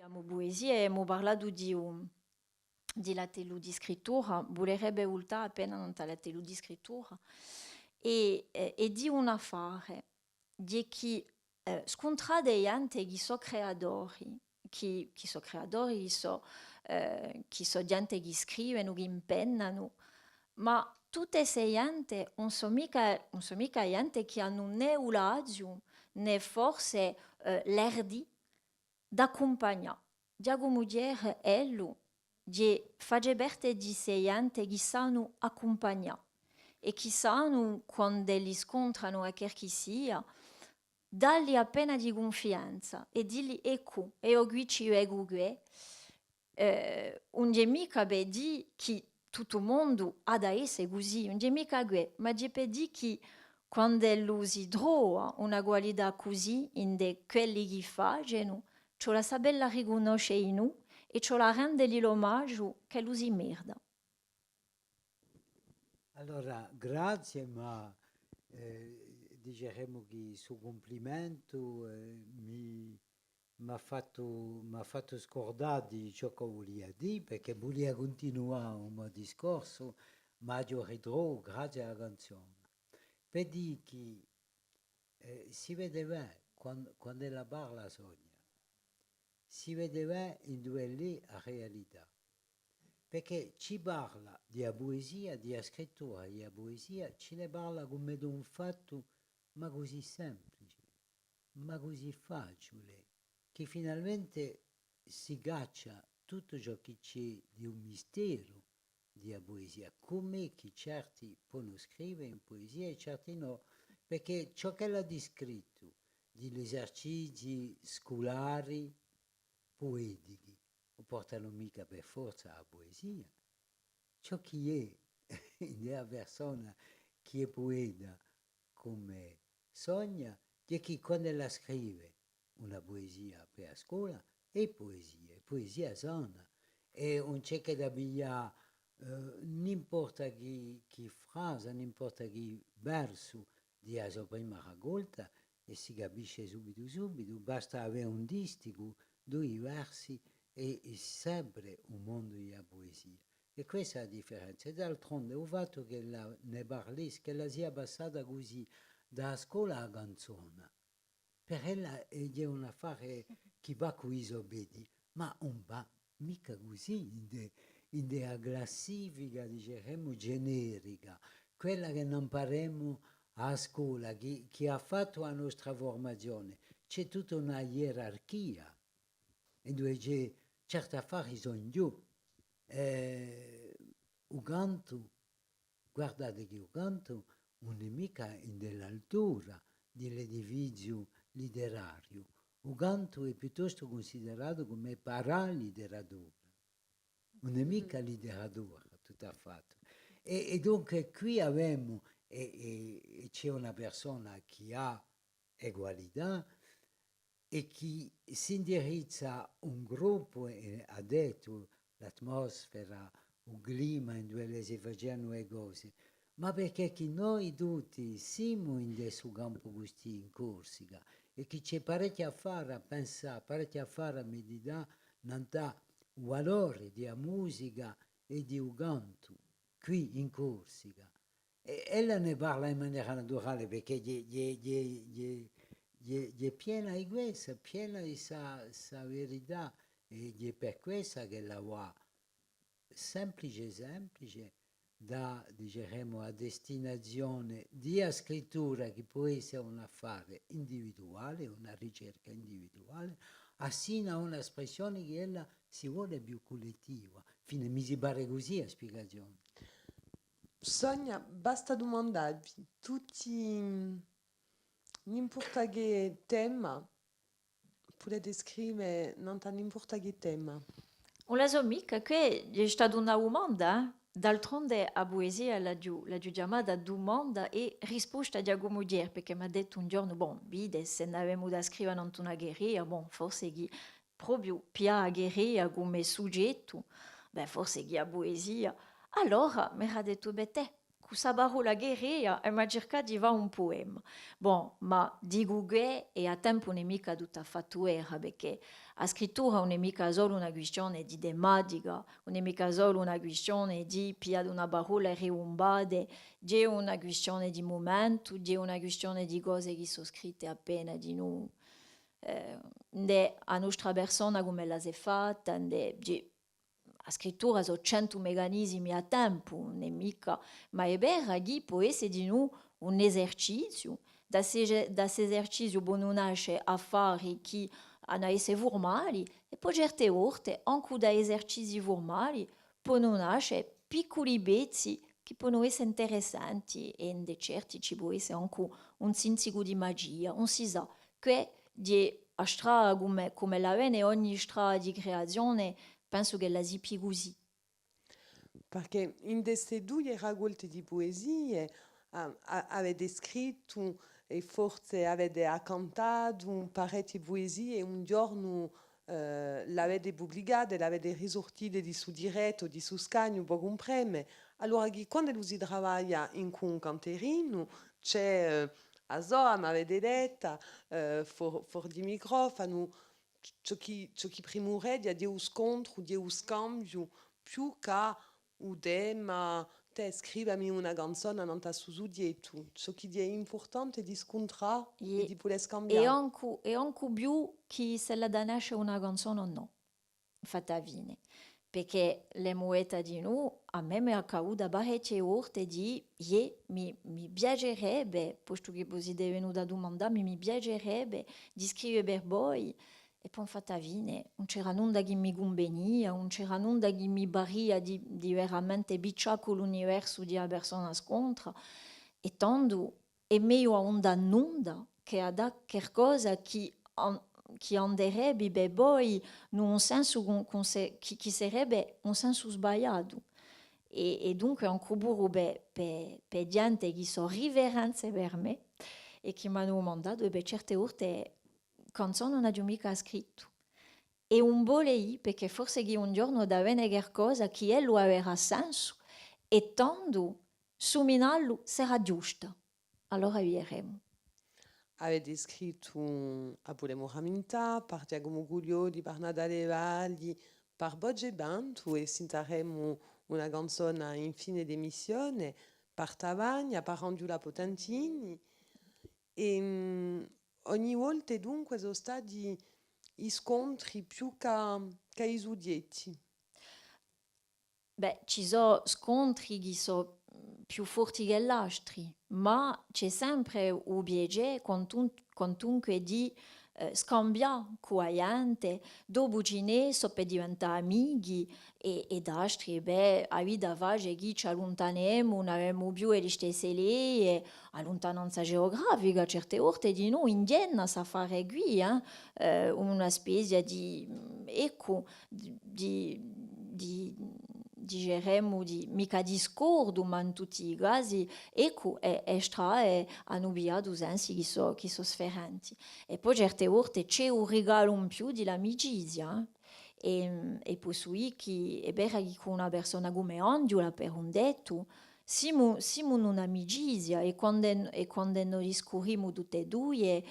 parliamo poesia e abbiamo parlato di la telu di scrittura, volerebbe voltare appena non la telu di scrittura e di un affare di chi scontra dei gente che sono creatori, chi sono creatori, chi so gente che scrivono, che impennano, ma tutte queste gente non sono mica gente che hanno né l'agio né forse l'erdi d'accompagnare. Giacomo Mudier è lui, che fa parte di queste gente che sanno accompagnare e che sanno quando li scontrano a chi sia, dargli appena di confianza e dirgli ecco, io qui ci vengo qui. Non è mica per dire che tutto il mondo ha da essere così, non è mica qui, ma è per dire che quando lo si trova una qualità così in quelli che fanno, ciò la sa bella riconoscere in noi e ciò la rende l'omaggio che lo si merda. Allora, grazie, ma diciamo che il suo complimento m'ha fatto scordare di ciò che volevo dire, perché volevo continuare il mio discorso, ma io ritrovo grazie alla canzone. Per dire che si vedeva quando ella parla sogna, si vedeva in due lì a realtà. Perché ci parla di poesia, di scrittura, di poesia, ci ne parla come di un fatto, ma così semplice, ma così facile, che finalmente si caccia tutto ciò che c'è di un mistero di poesia, come che certi possono scrivere in poesia e certi no, perché ciò che l'ha descritto degli esercizi scolari poetici non portano mica per forza a poesia. Ciò che è nella persona che è poeta come sogna, è che quando la scrive una poesia per la scuola è poesia sana. E non c'è che da via n'importa che frase, n'importa che verso di la sua prima raccolta e si capisce subito, basta avere un distico, due versi e sempre un mondo di poesia. E questa è la differenza. E d'altronde il fatto che ne parlisca, che la sia passata così da scuola a canzone, per ella è un affare che va con i sobedi, ma non va mica così in della classifica, diciamo, generica, quella che non impariamo a scuola, che ha fatto la nostra formazione. C'è tutta una gerarchia, e dove c'è certi affari sono giù. Il canto, guardate che il canto non è mica dell'altura dell'edificio letterario. Il canto è piuttosto considerato come paraliteratura, non è mica letteratura, tutto affatto. E dunque qui abbiamo, e c'è una persona che ha egualità e che si indirizza un gruppo e ha detto l'atmosfera, il clima in cui si facevano le cose, ma perché che noi tutti siamo in questo campo così in Corsica e che c'è parecchio a fare a pensare, parecchio a fare a meditare, non ha valore di musica e di canto qui in Corsica. E ella ne parla in maniera naturale perché gli è piena di questo, piena di sa verità e gli è per questo che la va semplice da, diciamo, a destinazione di scrittura che può essere un affare individuale, una ricerca individuale, assina a un'espressione che ella si vuole più collettiva. Fine, mi si pare così a spiegazione. Sonia, basta domandarvi tutti, n'importa che tema, potete scrivere non n'importa che tema. On la so mica, che è stata una domanda, d'altronde a poesia la giù chiamata domanda e risposta di Giacomo Mudier, perché mi ha detto un giorno, bon, vide, se ne avevamo da scrivere non una guerriglia, bon, forse chi proprio pia a guerriglia come soggetto, beh, forse chi a poesia. Allora mi ha detto, beh, te, questa parola guerriglia e mi cercato di fare un poema. Bon, ma dico che e a tempo non è mica tutta fattuera, perché la scrittura non è mica solo una questione di tematica, non è mica solo una questione di pigliare una parola e riumbare, è una questione di momento, è una questione di cose che sono scritte appena di noi. A nostra persona come la si è fatta, la scrittura sono 100 meccanismi a tempo, non è mica, ma è vero che può essere di noi un esercizio, da questo esercizio non nasce affari che hanno essere formali, e poi certe volte, anche da esercizi formali, possono nascere piccoli pezzi che possono essere interessanti e in de certi ci può essere anche un senso di magia, non si sa, che di a strada come la vene ogni strada di creazione penso che la sia più così. Perché in queste due raccolte di poesie avete scritto e forse avete cantato un paio di poesie e un giorno l'avete pubblicate, l'avete risortite di su diretto, di su scagno, può comprendere. Allora, quando si lavora in un canterino, c'è a Zoa, mi avete detto, fuori di microfono, ciò che prima è di un scontro, di un scambio, più che tema, te scrivami una canzone non ta su dietro. Ciò che è importante è di scontrare e di poter E scambiare. anche più che se la nasce una canzone o no, fatta vine. Perché le muete di noi, a me mi è accaduto parecchie volte di, mi piacerebbe, posto che poi si è venuta a domandare, mi piacerebbe di scrivere per voi. E poi fatta vine, non c'era nulla che mi conveniva, non c'era nulla che mi baria di veramente bicciare con l'universo di una persona scontra. E tanto è meglio a onda nuda che a da qualcosa che andrebbe per voi in un senso che sarebbe un senso sbagliato. E dunque anche per gente che sono riverenze per me e che mi hanno mandato e per certe volte canzoni non ho mica scritto. E un volei perché forse che un giorno da avere qualcosa che lo avrà senso e tanto suminarlo sarà giusto. Allora vedremo. Avete scritto a Pure Raminta, per Giacomo Gugliodi, per Natale Valli, per Bogge Bantu e sentiremo una canzone in fine d'emissione, per Tavagna, per Angela Potentini. E ogni volta dunque sono stati scontri più che i sudietti. Beh, ci sono scontri che sono più forti che altri, ma c'è sempre un piacere quantunque di scambiare con la gente, dopo cene so per diventare amici e altri, beh, a vita face che ci allontaniamo, non abbiamo più le stesse idee, a lontananza geografica, certe volte di noi indiana sa fare qui, una specie di, ecco, diremmo mica discordo, ma in tutti i casi, ecco, è strano hanno avviato sensi che sono sferenti. E poi certe volte c'è un regalo in più dell'amicizia, e posso dire che è vero che con una persona come Angela, per un detto, siamo un'amicizia e quando noi discorriamo tutte e due,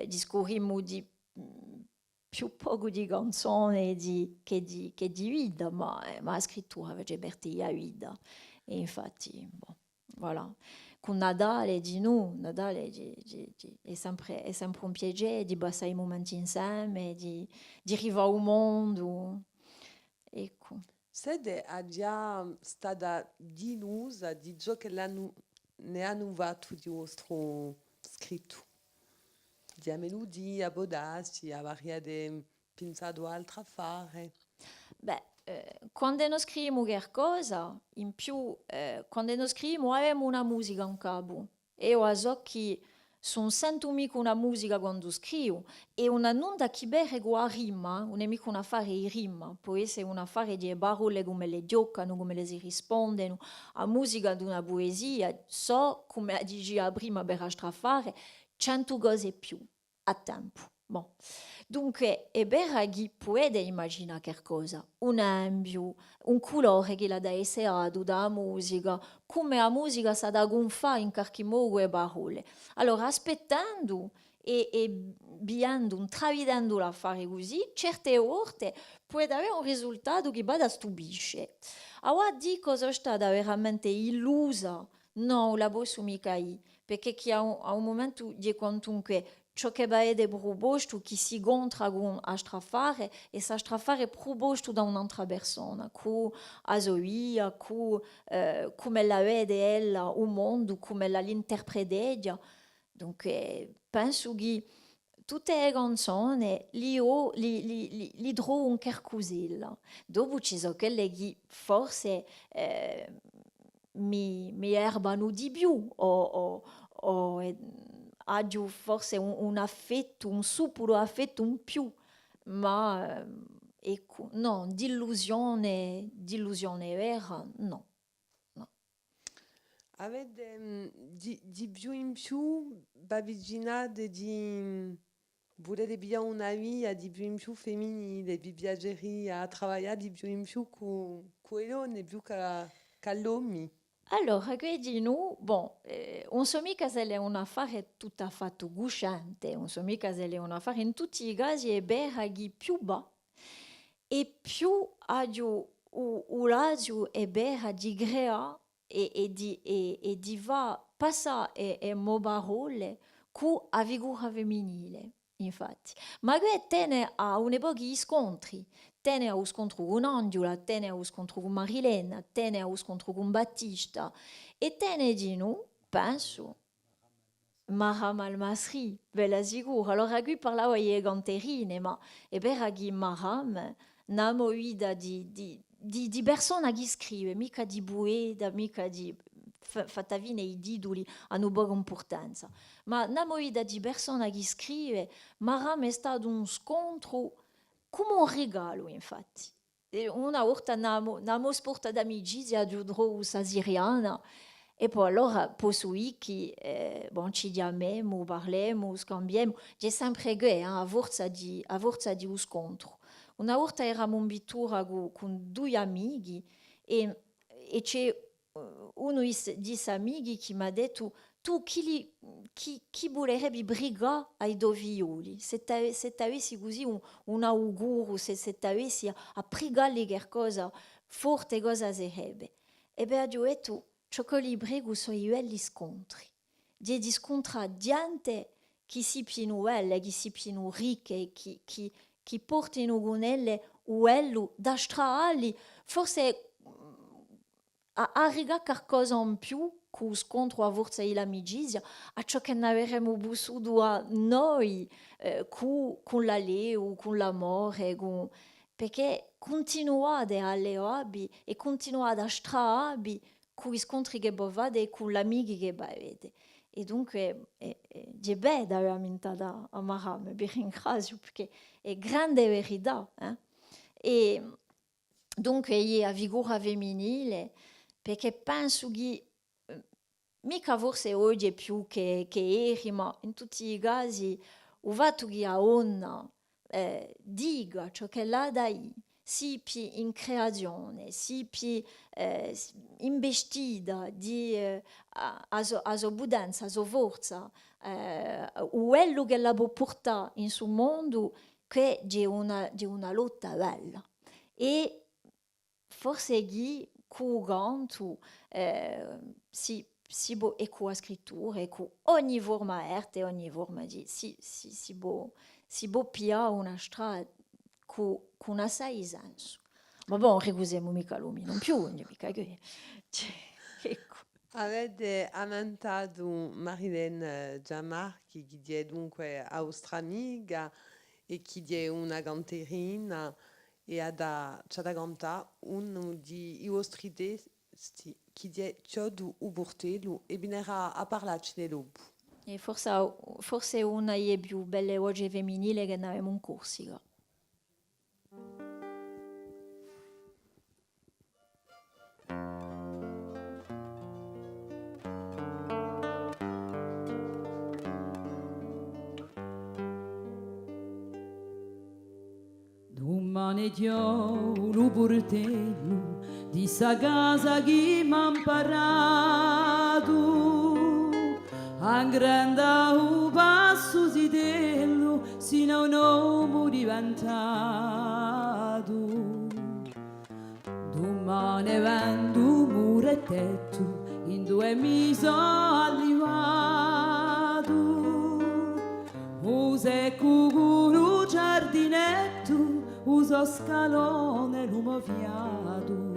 discorriamo di più poco di canzoni che di vita, ma la scrittura invece per te è vita. E infatti, boh, voilà. Con Natale, di noi, Natale è sempre un piacere di passare i momenti insieme, di arrivare al mondo. Ecco. Sede è già stata delusa di ciò che ne hanno fatto di vostro scritto. Di melodia, bodassi, avete pensato a altro fare. Beh, quando noi scriviamo qualcosa, in più, quando noi scriviamo abbiamo una musica in capo. E io so che sono sento mica una musica quando scrivo e una non da chi bere con la rima, non è mica un affare di rima, può essere un affare di parole come le giocano, come le si rispondono, a musica di una poesia, so come diceva prima per strafare, 100 cose più a tempo. Bon, dunque è vero che può immaginare qualcosa, un ambio, un colore che la da essere da musica, come la musica sa da gonfare in qualche modo le parole. Allora, aspettando e biando, travidando a fare così, certe volte può avere un risultato che va da stupisce. Allora di cosa è stata veramente illusa? No, la posso mica perché che a un momento di quantunque ciò che va essere proposto che si incontra con a strafare e sa strafare proposto da un'altra persona, con a soia, con come la vede ella un mondo, come la l'interpreta. Dunque, penso che tutte le canzoni li trovo un qualcosilla. Dopo ci sono quelle che forse mi erbano di più o aggiù forse un affetto, un subdolo affetto in più, ma ecco, no, d'illusione vera, no, no. Avete di più in più avvicinate di volete via una via di più in più femminile, vi piacerebbe a lavorare di più in più con le donne più che gli uomini? Allora, credi no? Bon, non so mica se è un affare tutto affatto gusciante, non so mica se è un affare in tutti i casi è beraghi più ba e più agio l'agio è bera di crea e di va passa e mobarole cu a figura femminile, infatti. Ma che tene a un'epoca gli scontri, tene a scontro con Angela, tene a scontro con Marilena, tene a scontro con Battista e tene di noi, penso, Maham al-Masri, ve l'assicuro. Allora qui parlavo di ganterine, ma è vero che Maham namo ida di persona che scrive, mica di bueda, mica di fatavine i titoli hanno poca importanza, ma namo ida di persona che scrive, Maham è stato un scontro come un regalo, infatti. E una volta namo sporta d'amicizia di Udrous siriana e poi allora posso che bon, ci chiamiamo, parliamo, scambiamo. C'è sempre che a forza di un scontro. Una volta eravamo in pittura con due amici e c'è uno di questi amici che mi ha detto tu chi vorrebbe brigare ai due figlioli? Se avessi così un augurio, se avessi a pregare qualcosa forte, cosa sarebbe? E beh, io ho detto, ciò che li prego sono gli scontri. Di scontrare gente che si piano belle, che si piano ricche, che portino con elle quello da strali, forse a riga qualcosa in più con scontro a forza di l'amicizia, a ciò che ne avremmo vissuto a noi con la Leo, con l'amore, perché continuate a levarvi e continuate a strarvi con gli scontri che avete con gli amici che avete. E dunque è bello veramente da amare, vi ringrazio perché è grande verità. E dunque è a figura femminile perché penso che mica forse oggi è più che ieri, ma in tutti i casi il fatto che la donna dica ciò che l'ha da si più in creazione, si più investita di a sua budenza, a sua forza, quello che la può portare in suo mondo, che è una lotta bella. E forse chi curando si può e con la scrittura e con ogni forma d'arte, ogni forma di si può pigliare una strada con assai senso. Ma bon, ricusiamo mica l'uomo, non più, mica che... Cioè, ecco. Avete annotato Marilyn Giammarchi, che è dunque austramiga e che è una canterina e c'ha da cantare uno di vostri testi che è Chiodo u Bortello e vinerà a parlarci dopo. E forse una delle più belle voci femminili che ne abbiamo in Corsica. mane dio lo portello di sa casa che m'han parato angranda un passo sidello sino a un uomo diventato domani vendo un muro e tetto in 2 mesi arrivato use cucuru giardinetto uso scalone l'uomo fiato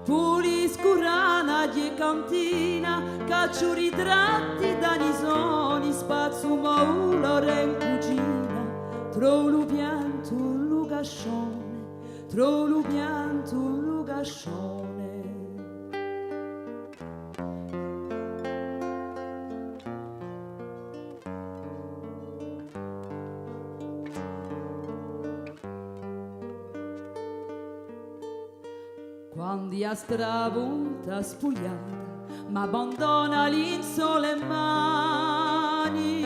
pulisco rana di cantina caccio ritratti da nisoni spazzo maulore in cucina trovo lo pianto lo cascione trovo lo pianto lo cascione. Quando a strapunta spugliata m'abbandona l'insole mani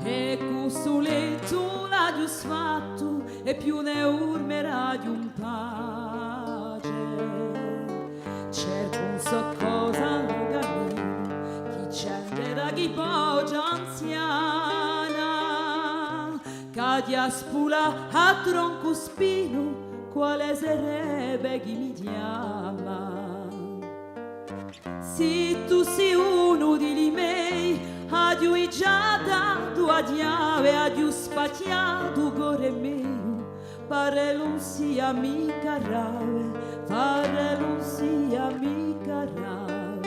e questo letto l'ha giù sfatto e più ne urmerà di un pace cerco un soccosa un cammino chi c'enderà chi poggia anziana cadi a spula a tronco spino quale sarebbe chi mi chiama se tu sei uno di miei adiu già dato a chiave adiu spacchiato cuore mio pare non sia mica grave pare non sia mica grave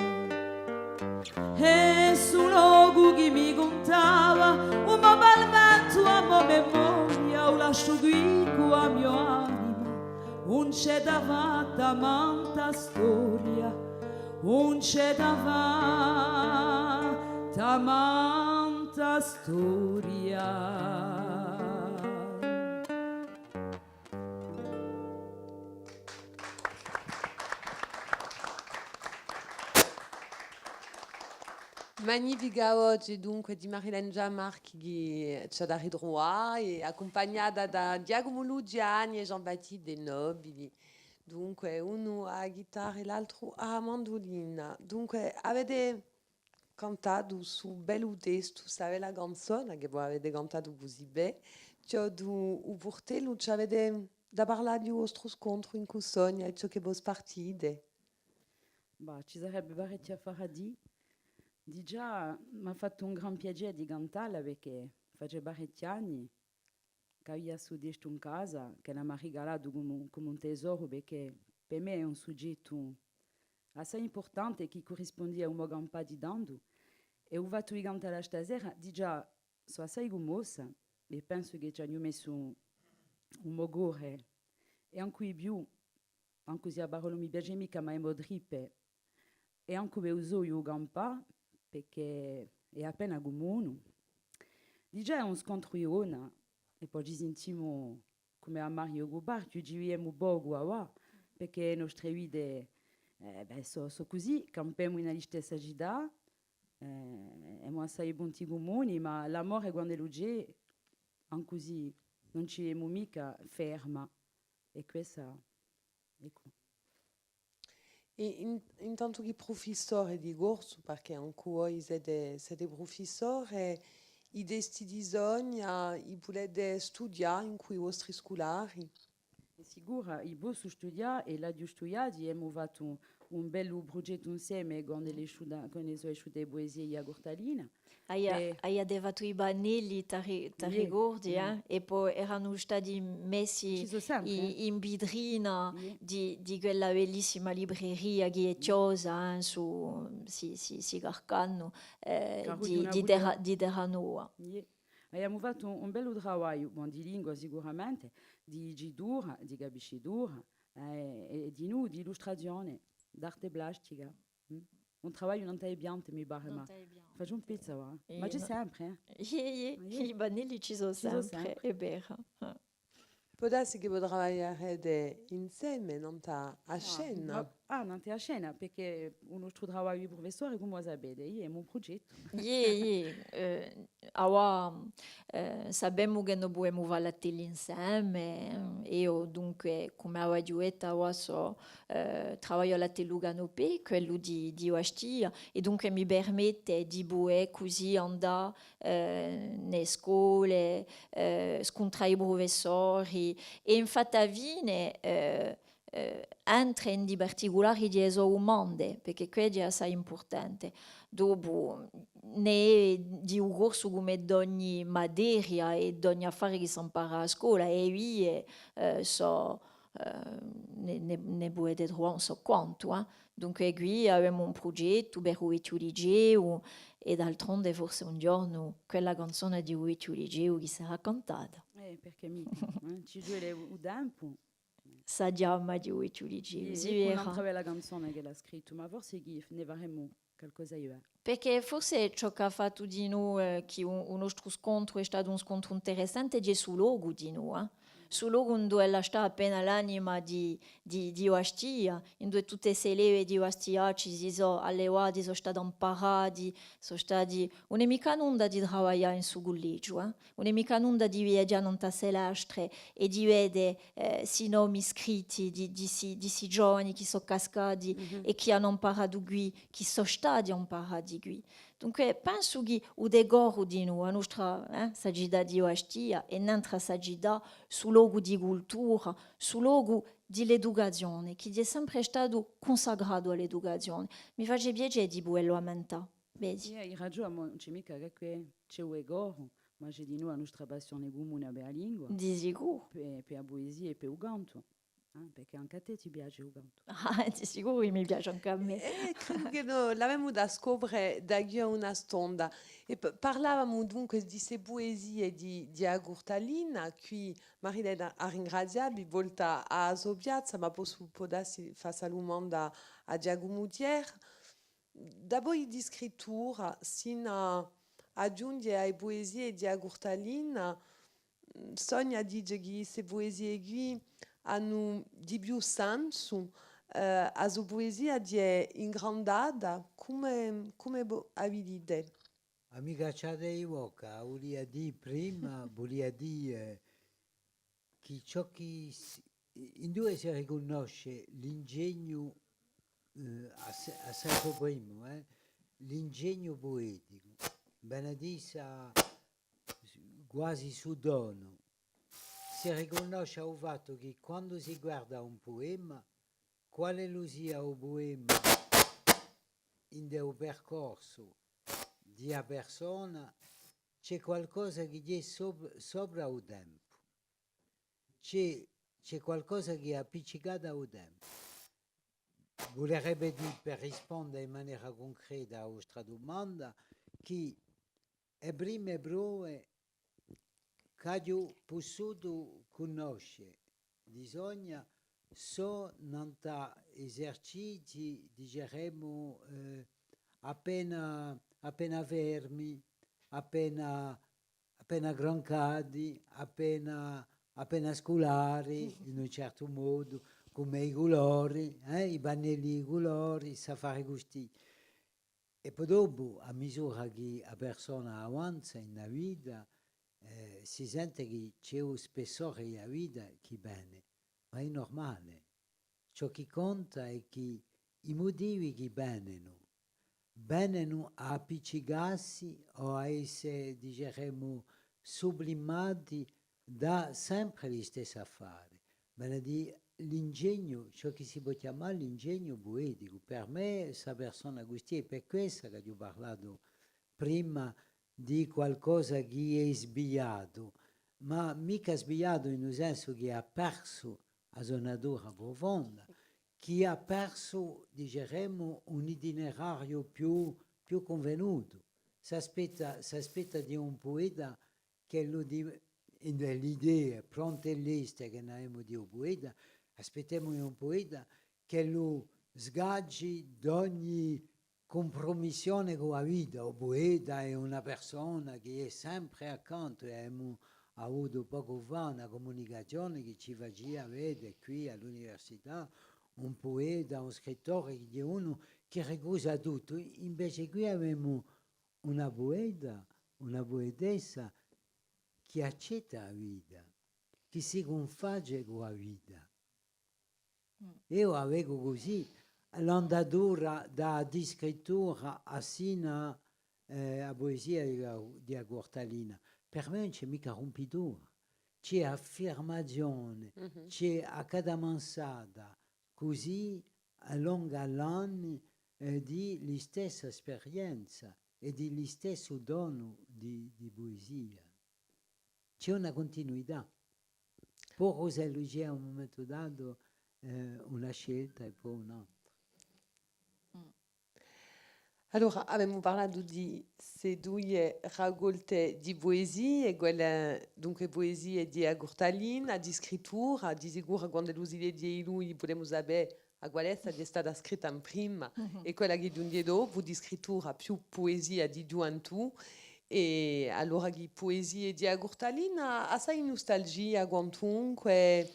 e sul luogo che mi contava un balmento a mo memoria o lascio qui con a mio animo un c'è davanti a manta storia, un c'è davanti a manta storia. Magnifica oggi dunque di Marilyn Giammarchi che ci ha da ritrovare e accompagnata da Giacomo Lugiani e Jean-Baptiste De Nobili. Dunque uno a chitarra e l'altro a mandolina. Dunque avete cantato su bello testo, sapete la canzone che voi avete cantato così bene. C'è un portello, ci avete da parlare di vostro scontro in Cusogna e ciò che voi partite. Bah, ci sarebbe parecchio a fare a dire. Di già mi ha fatto un gran piacere di cantarla perché faceva parecchi anni che io studiato in casa, che mi ha regalato come un tesoro perché per me è un soggetto assai importante che corrisponde a un mio campo di dando. E ho fatto di cantare stasera, di già sono assai gommosa e penso che ci hanno messo un mio cuore e anche più, anche se la parola mi piace mica, ma è modripe e anche per uso io campo perché è appena comune. Di già è un scontriona e poi ci sentiamo come a Mario Gubar, ci giriamo poco a perché le nostre vite sono così, campiamo nella stessa città e siamo assai buoni comuni, ma l'amore quando è c'è, anche così non ci siamo mica ferma e questa ecco. E intanto che professore di corso, perché anche voi siete professori, i desti bisogna, i volete studiare in quei vostri scolari? È sicura, io posso studiare e là di studiare abbiamo fatto un bel progetto insieme quando sono uscite le poesie a Gortalina. Hai adevato i banelli, ti ricordi? E poi erano stati messi Ci sono sempre. in vetrina di quella bellissima libreria che è chiusa si Garcano di Terranova. Abbiamo fatto un bel lavoro di lingua sicuramente, di gidura, di capiscidura e di noi, di illustrazione, d'arte plastica. Un lavoro non è bianco, mi pare, ma faccio un pezzo, ma c'è sempre. I banelli ci sono sempre, è vero. Può darsi che voi lavorerete insieme, non a scena? Non è a scena, perché un nostro lavoro di professore, come sapete, è un progetto. sappiamo che non possiamo fare la tele insieme. Io dunque, come avevo detto, adesso lavoro alla Teluganope, quello di Ostia, e dunque mi permette di poter così andare nelle scuole, scontrare i professori, e infatti a Vine entra in di particolari di eso umane, perché quello è assai importante. Dopo, ne di un corso come ogni materia e ogni affare che si impara a scuola, e qui ne potete trovare non so quanto. Dunque qui abbiamo un progetto per il liceo e d'altronde forse un giorno quella canzone di il liceo che sarà cantata. Perché mica, ci gioca un tempo. Sa giamma di il liceo, si E con vera. un'altra bella canzone che l'ha scritto, ma forse ne faremo qualcosa io. Perché forse ciò che ha fatto di noi, che un nostro scontro è stato un scontro interessante, è sul logo di noi. Sul logo dove sta appena l'anima di Ostia, in dove tutte le leve di Ostia ci sono allewati, sono stati imparati, sono stati... Non è mica nulla di lavorare in su collegio, non è mica nulla di viaggiare in tasse lastre e di vedere i nomi scritti di si giovani che sono cascati e che hanno imparato qui, che sono stati imparati qui. Dunque, penso che il decoro di noi, la nostra sagità di Ostia, è un'altra sagità sul luogo di cultura, sul luogo dell'educazione, che è sempre stato consacrato all'educazione. Mi face piacere di quello a mentà. Vedi? Hai ragione, non c'è mica che c'è un egoro, ma c'è di noi la nostra passione comune per la lingua, Di sicuro. per la poesia e per il canto. Perché anche a te ti piace il canto. Di sicuro che mi piace anche a me. E credo che l'avevamo da scoprire da qui a una stonda. E parlavamo dunque di queste poesie di Agurtalina, qui Marilena ha ringraziato, volta a Sobiazza, ma può darsi fa la domanda a Giacomo Mutier. Da voi di scrittura, sino a aggiungere alle poesie di Agurtalina, Sonia dice che queste poesie qui hanno di più senso, a sua poesia è ingrandata, come avete? Amica Ciade Ivoca, volia dire prima, volia dire che ciò che in due si riconosce l'ingegno a senso primo, l'ingegno poetico, benedissa quasi su dono. Si riconosce al fatto che quando si guarda un poema, quale lo sia un poema in un percorso di una persona, c'è qualcosa che è sopra il tempo, c'è qualcosa che è appiccicato al tempo. Vorrebbe dire, per rispondere in maniera concreta alla vostra domanda, che è prima e prove che ho potuto conoscere, bisogna non esercizi, diciamo, appena fermi, appena grancati, appena scolari, in un certo modo, come i colori, i pannelli di colori, sa fare così. E poi dopo, a misura che la persona avanza nella vita, si sente che c'è un spessore della vita che bene, ma è normale. Ciò che conta è che i motivi che vengono a appiccicarsi o a essere, diciamo, sublimati da sempre gli stessi affari. Bene di l'ingegno, ciò che si può chiamare l'ingegno poetico. Per me, questa persona così, è per questo che ho parlato prima di qualcosa che è sbagliato, ma mica sbagliato in un senso che ha perso la sua natura profonda, che ha perso, diciamo, un itinerario più convenuto. Si aspetta di un poeta che lo l'idea pronta e lista che noi abbiamo di un poeta, aspettiamo di un poeta che lo sgaggi d'ogni compromissione con la vita. Il poeta è una persona che è sempre accanto e abbiamo avuto poco fa una comunicazione che ci faceva vedere qui all'università un poeta, un scrittore che è uno che ricusa tutto. Invece qui abbiamo una poeta, una poetessa che accetta la vita, che si confagge con la vita. Io avevo così l'andatura di scrittura assina a poesia di Agortalina. Per me non c'è mica rompitura, c'è affermazione, c'è a cada mansata, così a lungo anni di stessa esperienza e di stesso dono di poesia. C'è una continuità. Poi Rosello G a un momento dato una scelta e poi un'altra. Allora, abbiamo parlato di queste due raccolte di poesie, quelle, dunque poesie di Agortalina, di scrittura, di sicuro quando lo si legge di lui possiamo sapere a quale è stata scritta in prima e quella che giunge dopo, di scrittura più poesia di gioventù. E allora che poesie di Agortalina, assai nostalgia quantunque.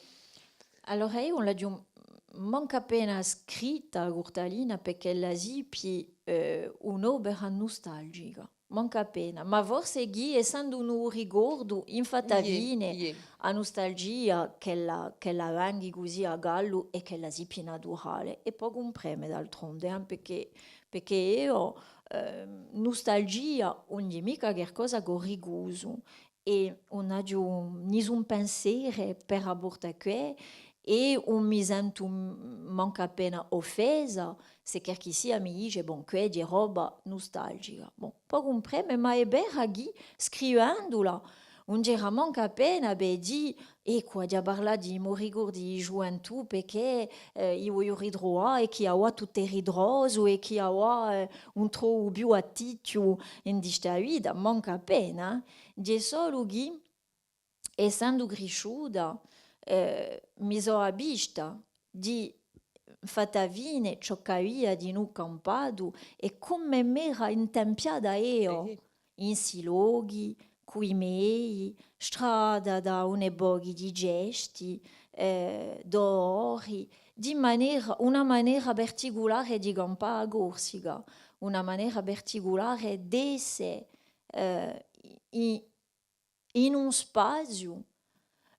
Allora io l'ho manca appena scritta Gurtalina perché la zipi un'opera nostalgica, manca appena, ma forse Ghi essendo un ricordo infatti Ie. a nostalgia che la venghi così a gallo e che la zipi naturale e poi compreme d'altronde perché io nostalgia non è mica qualcosa che rigoso e non ho nessun pensiero per abortare qui e non mi sento manca appena offesa se chi sia mi dice bon che è di roba nostalgica bon poi compreme ma è vera chi scrivendola non c'era manca appena beh di e qua di parlare di mo ricordi di gioventù perché io ridroa e chi ha tutte ridroso e chi ha un tro più attitio in questa vita manca appena di solo chi essendo cresciuta mi sono abituata di fatavine ciò che aveva di nu campato e come mi era intempiata io in si luoghi, coi miei, strada da une boghi di gesti, d'ori, una maniera particolare di campare a Corsica, una maniera particolare di essere in un spazio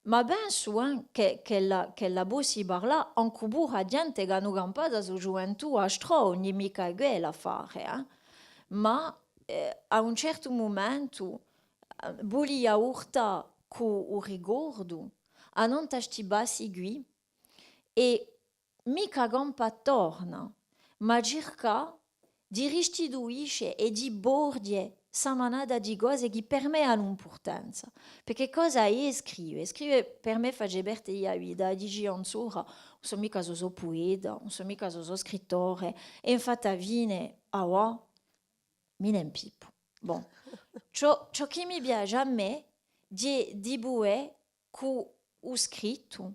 ma penso che la bossi parla anche buona gente che hanno campato su gioventù a stroni, mica è a fare, ma a un certo momento volia urta con il ricordo a non sti bassi qui e mica campa torna, ma cerca di restituire e di bordie sa manada di cose che per me hanno importanza. Perché cosa è scrive? Scrive per me fa geberte la vita, dici ancora, non so mica so poeta, non so mica so scrittore, e infatti viene, mi ne impippo. Bon, ciò che mi piace a me di bue con ho scritto,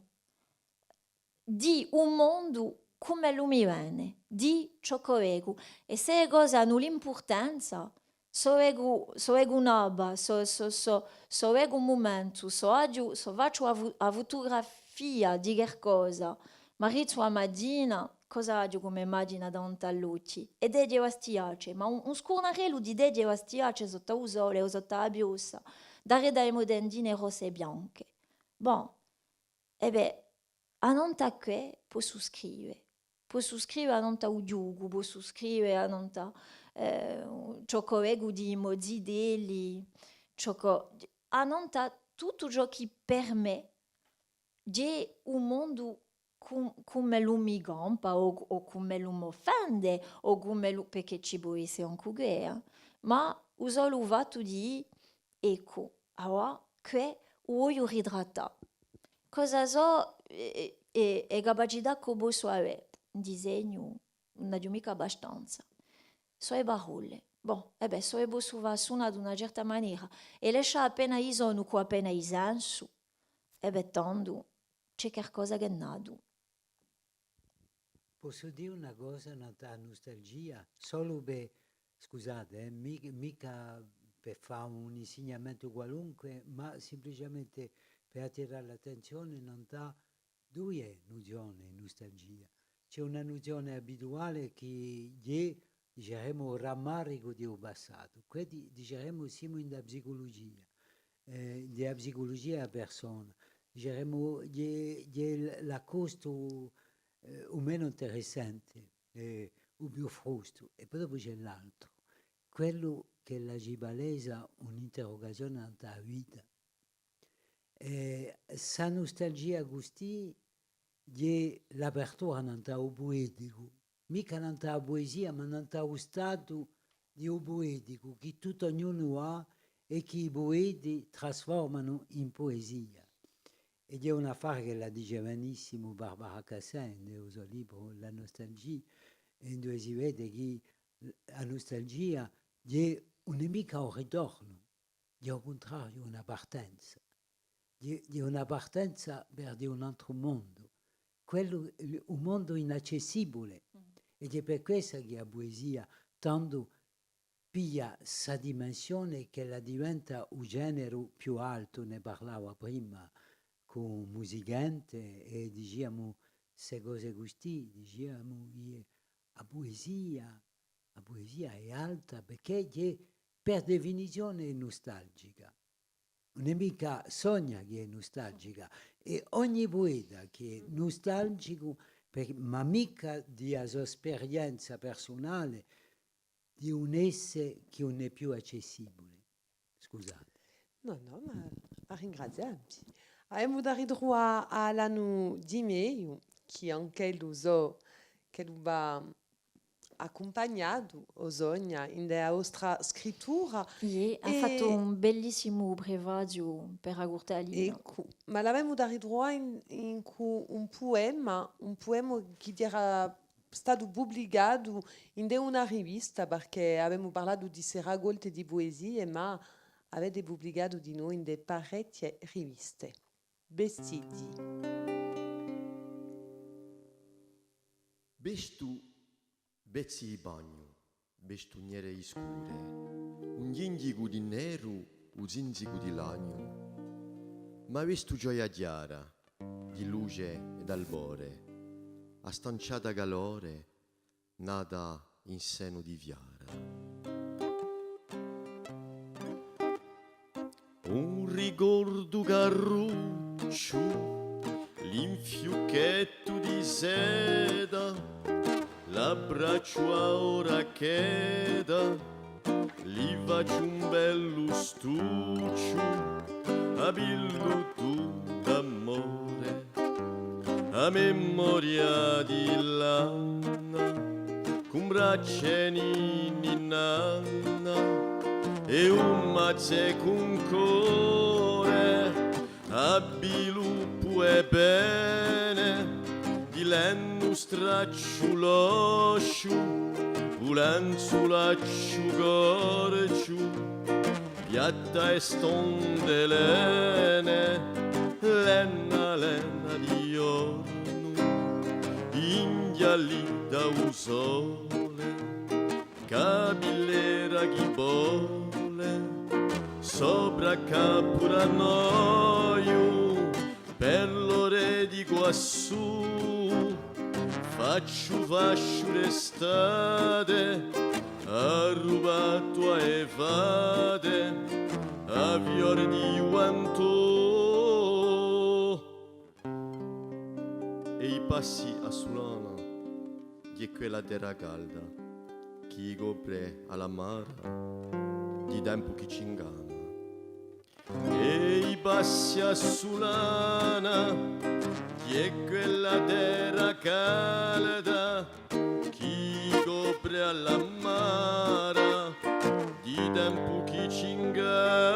di un mondo come lo mi viene, di ciò che vedo. E se le cose hanno l'importanza, so ego un'aba, so ego un momento, so faccio a fotografia di qualcosa, ma rizzo a mattina, cosa agio come immagina da un tallucci? E dedio a stiace, ma un scornarello di dedio a stiace sotto il sole o sotto la biossa, dare dai modendine rosse e bianche. Bon, e beh, a non ta che posso scrivere a non ta udiugu, posso scrivere a non ta ciò che vedo di mozidelli, a non ta tutto ciò che per me di un mondo come lo mi gampa o come lo mi offende o come lo perché ci può essere anche guerra, ma ho solo fatto di ecco, allora che voglio ritrattare. Cosa so e capacità che posso avere un disegno non è mica abbastanza so le parole bon e beh so le posso fare suonare di una certa maniera e lascia appena i sono con appena i senso e beh tanto c'è qualcosa che è nato. Posso dire una cosa, una nostalgia, solo per, scusate, mica per fare un insegnamento qualunque, ma semplicemente per attirare l'attenzione, non dà due nozioni nostalgia. C'è una nozione abituale che è, diciamo, rammarico di un passato, quindi diciamo siamo in psicologia. della psicologia della persona. Diremmo, è la cosa o meno interessante, o più frusto. E poi dopo c'è l'altro, quello che la gibalesa un'interrogazione nella vita. Sa nostalgia così è l'apertura nel poetico, mica nella poesia, ma nello stato di poetico che tutto ognuno ha e che i poeti trasformano in poesia. Ed è un affare che la dice benissimo Barbara Cassin nel suo libro La nostalgia, in cui si vede che la nostalgia è un mica un ritorno, è al contrario una partenza. Di una partenza verso un altro mondo, un mondo inaccessibile. Ed è per questo che la poesia tanto piglia sa dimensione che la diventa un genere più alto, ne parlavo prima con Musicante e diciamo se cose così, diciamo la poesia è alta perché è per definizione nostalgica. Non è mica sogna che è nostalgica, e ogni poeta che è nostalgico, ma mica di sua esperienza personale, di un essere che non è più accessibile. Scusate. No, ma ringraziamo. Abbiamo dato droit all'anno di maio, che anche lo so, che lo va accompagnato o sogna in della nostra scrittura. Ha fatto un bellissimo brevaggio per Agurtalino. Ecco, ma l'abbiamo dato droit in un poema che era stato pubblicato in una rivista, perché abbiamo parlato di raccolte di poesie, ma avete pubblicato di noi in parecchie riviste. Vestiti. Bestu bezzi di bagno, bestuniere scure, un gingico di nero, un zinzico di lagno. Ma vestu gioia chiara, di luce e d'albore, a stanciata calore, nata in seno di fiara. Un ricordo carruccio, l'infiucchetto di seda, l'abbraccio a ora cheda, li faccio un bello stuccio, a pillo tu d'amore, a memoria di l'anna, con braccianini nanna, e un mazze con cuore, a biluppo e bene, di lenno stracciuloscio, ulenzulaccio gorciu, piatta e stonde lenna di giorno, ingiallita un sole, cabillera chi vole, sopra capura noio, per l'ore di quassù, faccio l'estate, a rubato a evade, a fiore di guanto, e i passi a Sulana, di quella terra calda, chi copre alla mare, di tempo chi ci inganna. E i passi a Sulana, chi è quella terra calda, chi copre alla mare, di tempo chi ci inganna.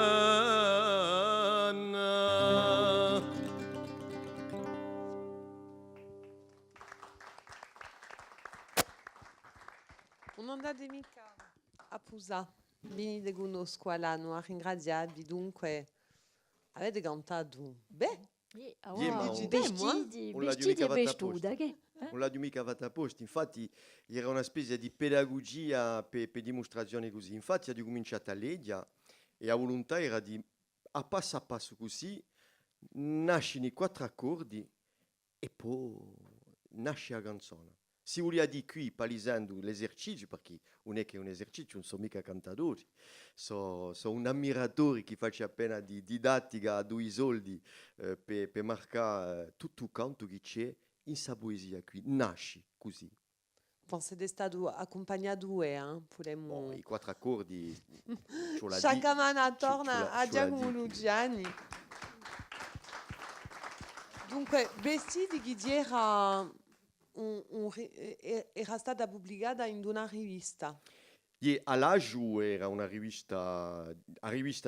Non andate mica a Pusa, venite con noi qua l'anno a ringraziarvi, dunque avete cantato bene. Vestiti e vestuta, che? Non l'ha mica fatta apposta, infatti era una specie di pedagogia per dimostrazioni così. Infatti ha cominciato a leggere e la volontà era di a passo così nascono i 4 accordi e poi nasce la canzone. Si volia di qui, palisando l'esercizio, perché non è che è un esercizio, non sono mica cantatori, sono un ammiratore che faccia appena di didattica a 2 soldi per marcare tutto il canto che c'è in sa poesia qui, nasce così. Bom, siete stati accompagnati due, Bon, potremmo... i 4 accordi, ce l'ha di, Sciacamana ce torna a l'ha Giacomo di. Lugiani. Dunque, vestiti che era, era stata pubblicata in una rivista. E Alaju era una rivista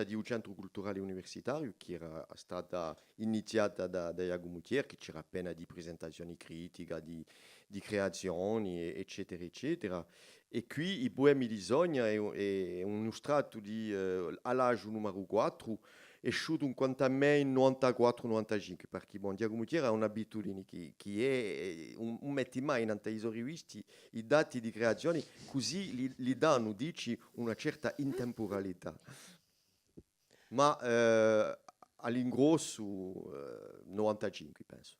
di un centro culturale universitario che era stata iniziata da Iago Mutier, che c'era appena di presentazioni critiche, di creazioni, eccetera, eccetera. E qui i Poemi di Sogna è uno strato di Alaju numero 4, esciuto un quanto a me in 94-95, perché bon, Iago Mutier ha un'abitudine che è un metti mai in antaiso rivisti i dati di creazione, così gli danno, dici, una certa intemporalità. Ma all'ingrosso 95, penso.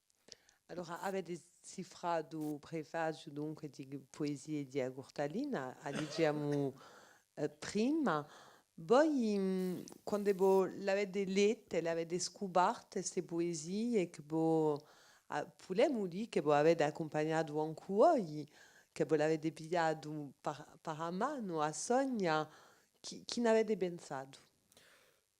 Allora, avete cifrato il prefacio dunque di poesie di Agurtalina, leggiamo prima. Voi, quando l'avete lette, l'avete scoperte, queste poesie, che voi, possiamo dire che voi avete accompagnato anche voi, che voi l'avete pigliato per mano a Sogna, chi ne avete pensato?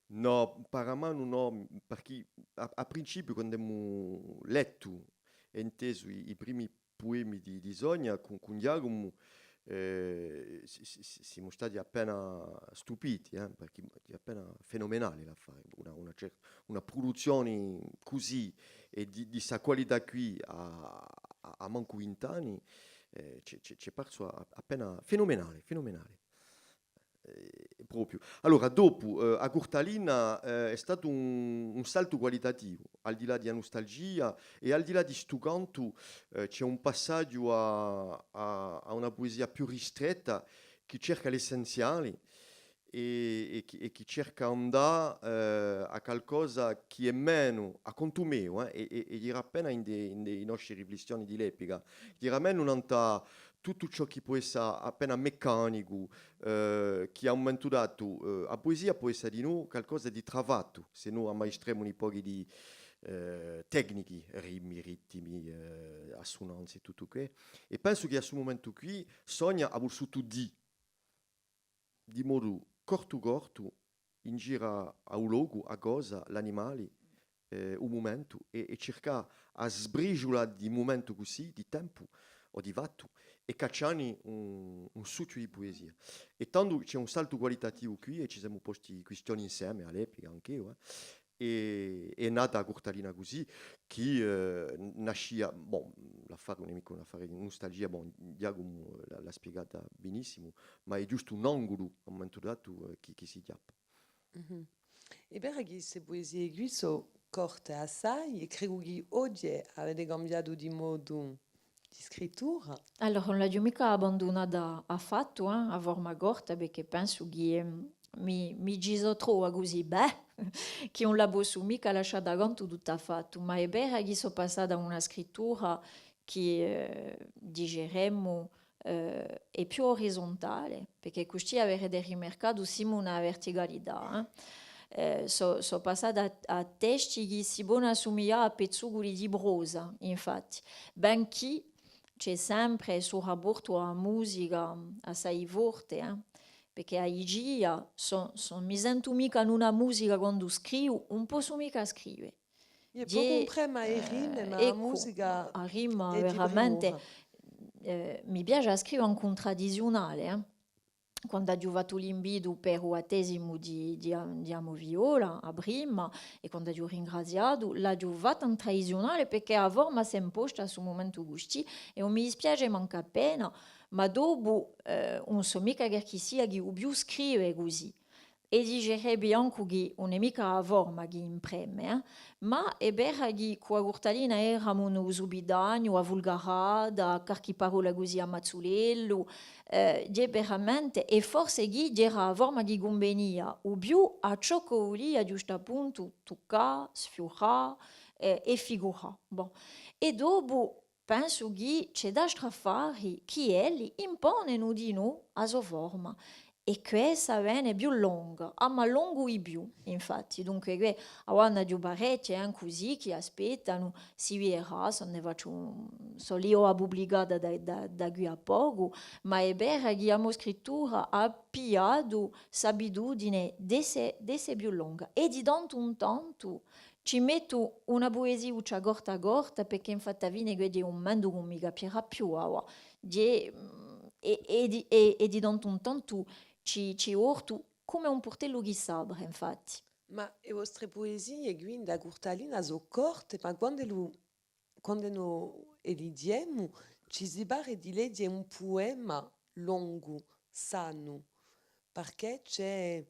No, Paramano no, perché a principio quando abbiamo letto e inteso i primi poemi di Sogna con Giacomo, siamo stati appena stupiti, perché è appena fenomenale l'affare, una produzione così e di sta qualità qui a manco 20 anni, c'è parso appena fenomenale, fenomenale. Proprio. Allora, dopo, a Cortalina è stato un salto qualitativo, al di là di nostalgia e al di là di sto canto c'è un passaggio a una poesia più ristretta che cerca l'essenziale e che cerca di andare a qualcosa che è meno, a conto mio, e dirà appena in nostre riflessioni di l'epica, dirà meno non sta tutto ciò che può essere appena meccanico, che a un momento dato a poesia può essere di noi qualcosa di travato, se noi ammaestriamo un po' di tecniche, ritmi, assonanze e tutto questo. E penso che a questo momento qui Sogna ha voluto di modo corto, in giro a un luogo, a cosa, l'animale, un momento, e cercare a sbrigiola di momento così, di tempo o di vatto, e cacciare un succio di poesia. E tanto c'è un salto qualitativo qui, e ci siamo posti questioni insieme all'epoca anche io, e è nata a Cortalina così, che nascia, bon, l'affare non è mica un affare di nostalgia, bon, Giacomo l'ha spiegata benissimo, ma è giusto un angolo, a un momento dato, che si chiappa. Mhm. E perché queste poesie qui sono corte assai e credo che oggi avete cambiato di modo di scrittura. Allora, non l'ho mica abbandonata affatto, a forma corta, perché penso che mi giso troppo così, che non la posso mica lasciare tanto tutto affatto, ma è vero che sono passata a una scrittura che digeremmo è più orizzontale, perché così avere rimarcato sì una verticalità. Sono passata a testi che si buona assomiglia a pezzugoli di brosa, infatti, benché c'è sempre sul rapporto alla musica assai forte, perché a Igia mi sento mica in una musica quando scrivo, un po' so mica a scrivere. Io poco comprendo i rime, ma la Ecco, musica a rima è di veramente primura. mi piace a scrivere anche un tradizionale, quando ho fatto l'invito per il battesimo di Amo Viola a prima e quando ho ringraziato, l'ho fatto un tradizionale perché a forma si è imposta su un momento così e non mi dispiace manca appena, ma dopo non so mica che sia che più scrive così. E dicerebbe anche che non è mica a forma che impreme, ma è vero che qua Cortalina era uno subidagno, a vulgarata, qualche parola così a mazzulello, veramente, e forse che era a forma che convenia, o più a ciò che volia giusto appunto toccare, sfiorare e figurare. Bon. E dopo penso che c'è da strafare chi elli impongono di noi a sua forma. E questa viene più lunga, ma lungo di più, infatti. Dunque, quando di parecchi anche così che aspettano, si verrà, se ne faccio, sono io pubblicata da qui a poco, ma è vero che la scrittura ha pigliato l'abitudine di essere più lunga. E di tanto in tanto ci metto una poesia corta corta, perché infatti viene che è un mondo che mi capirà più. E di tanto in tanto ci orto come un portello che sabbia, infatti. Ma le vostre poesie, quindi, da Gurtalina, sono corte, ma quando noi leggiamo, ci si pare di leggere un poema lungo, sano, perché c'è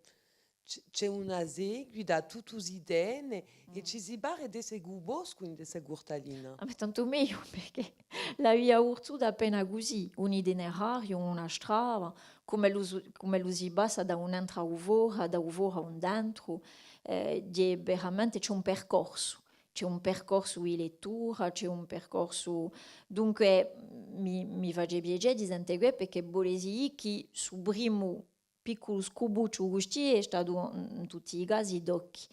una seguita, tutte le idee, e ci si pare di essere gustoso in questa Gurtalina. Ma tanto meglio, perché la via urtuda appena così, un itinerario, una strada, come lo si passa da un'altra uvora, da uvora a un altro, veramente c'è un percorso di lettura, c'è un percorso. Dunque mi fa piacere di sentire perché volesi che sul primo piccolo scubuccio gusti è stato in tutti i casi d'occhi.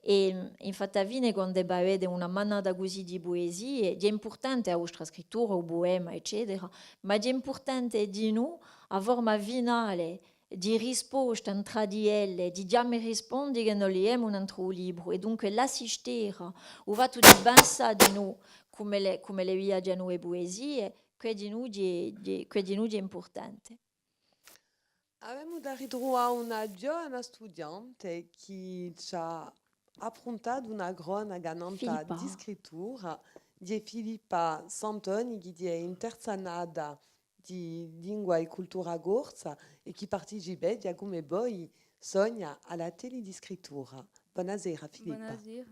E infatti fine quando vede una manata così di poesie, è importante la vostra scrittura, o poema, eccetera, ma è importante di noi a forma finale di risposta tra di elle, di già mi rispondi che non li è un altro libro, e dunque l'assistera, o fatto di pensare di noi come le viaggiano le poesie, che di noi è importante. Abbiamo da ritrovare una giovane studente che ci ha approntato una cronaca Filippa. di scrittura di Filippa Santoni, che è internata di lingua e cultura gorsa e che partecipa di come voi sogna alla tele di scrittura. Buonasera Filippa. Buonasera,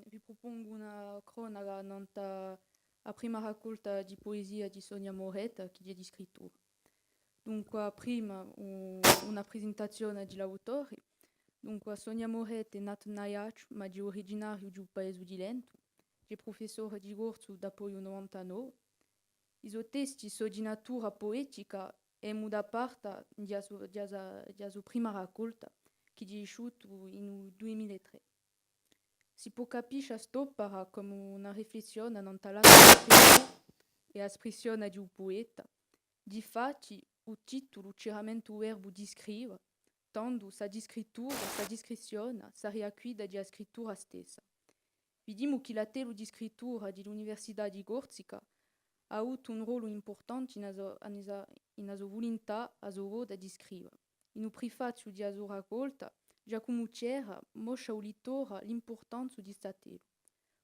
vi propongo una cronaca nanta a prima raccolta di poesia di Sonia Moret che è di scrittura. Dunque, prima una presentazione di autori. Dunque, Sonia Moret è nata in Aiac, ma è originario di un paese di Lento. È professore di corso da poi 99. I suoi testi sono di natura poetica e da parte della sua prima raccolta, che è uscita nel 2003. Si può capire quest'opera come una riflessione non talata e espressione di un poeta. Difatti, il titolo chiaramente il verbo di scrivere, tanto sa di scrittura, sa descrizione, sa riacquida della scrittura stessa. Vediamo che la tela di scrittura dell'Università di Corsica ha avuto un ruolo importante nella sua volontà a sua volta di scrivere. In un prefacio di sua raccolta, Giacomo Cera mostra al lettore l'importanza di questa tela.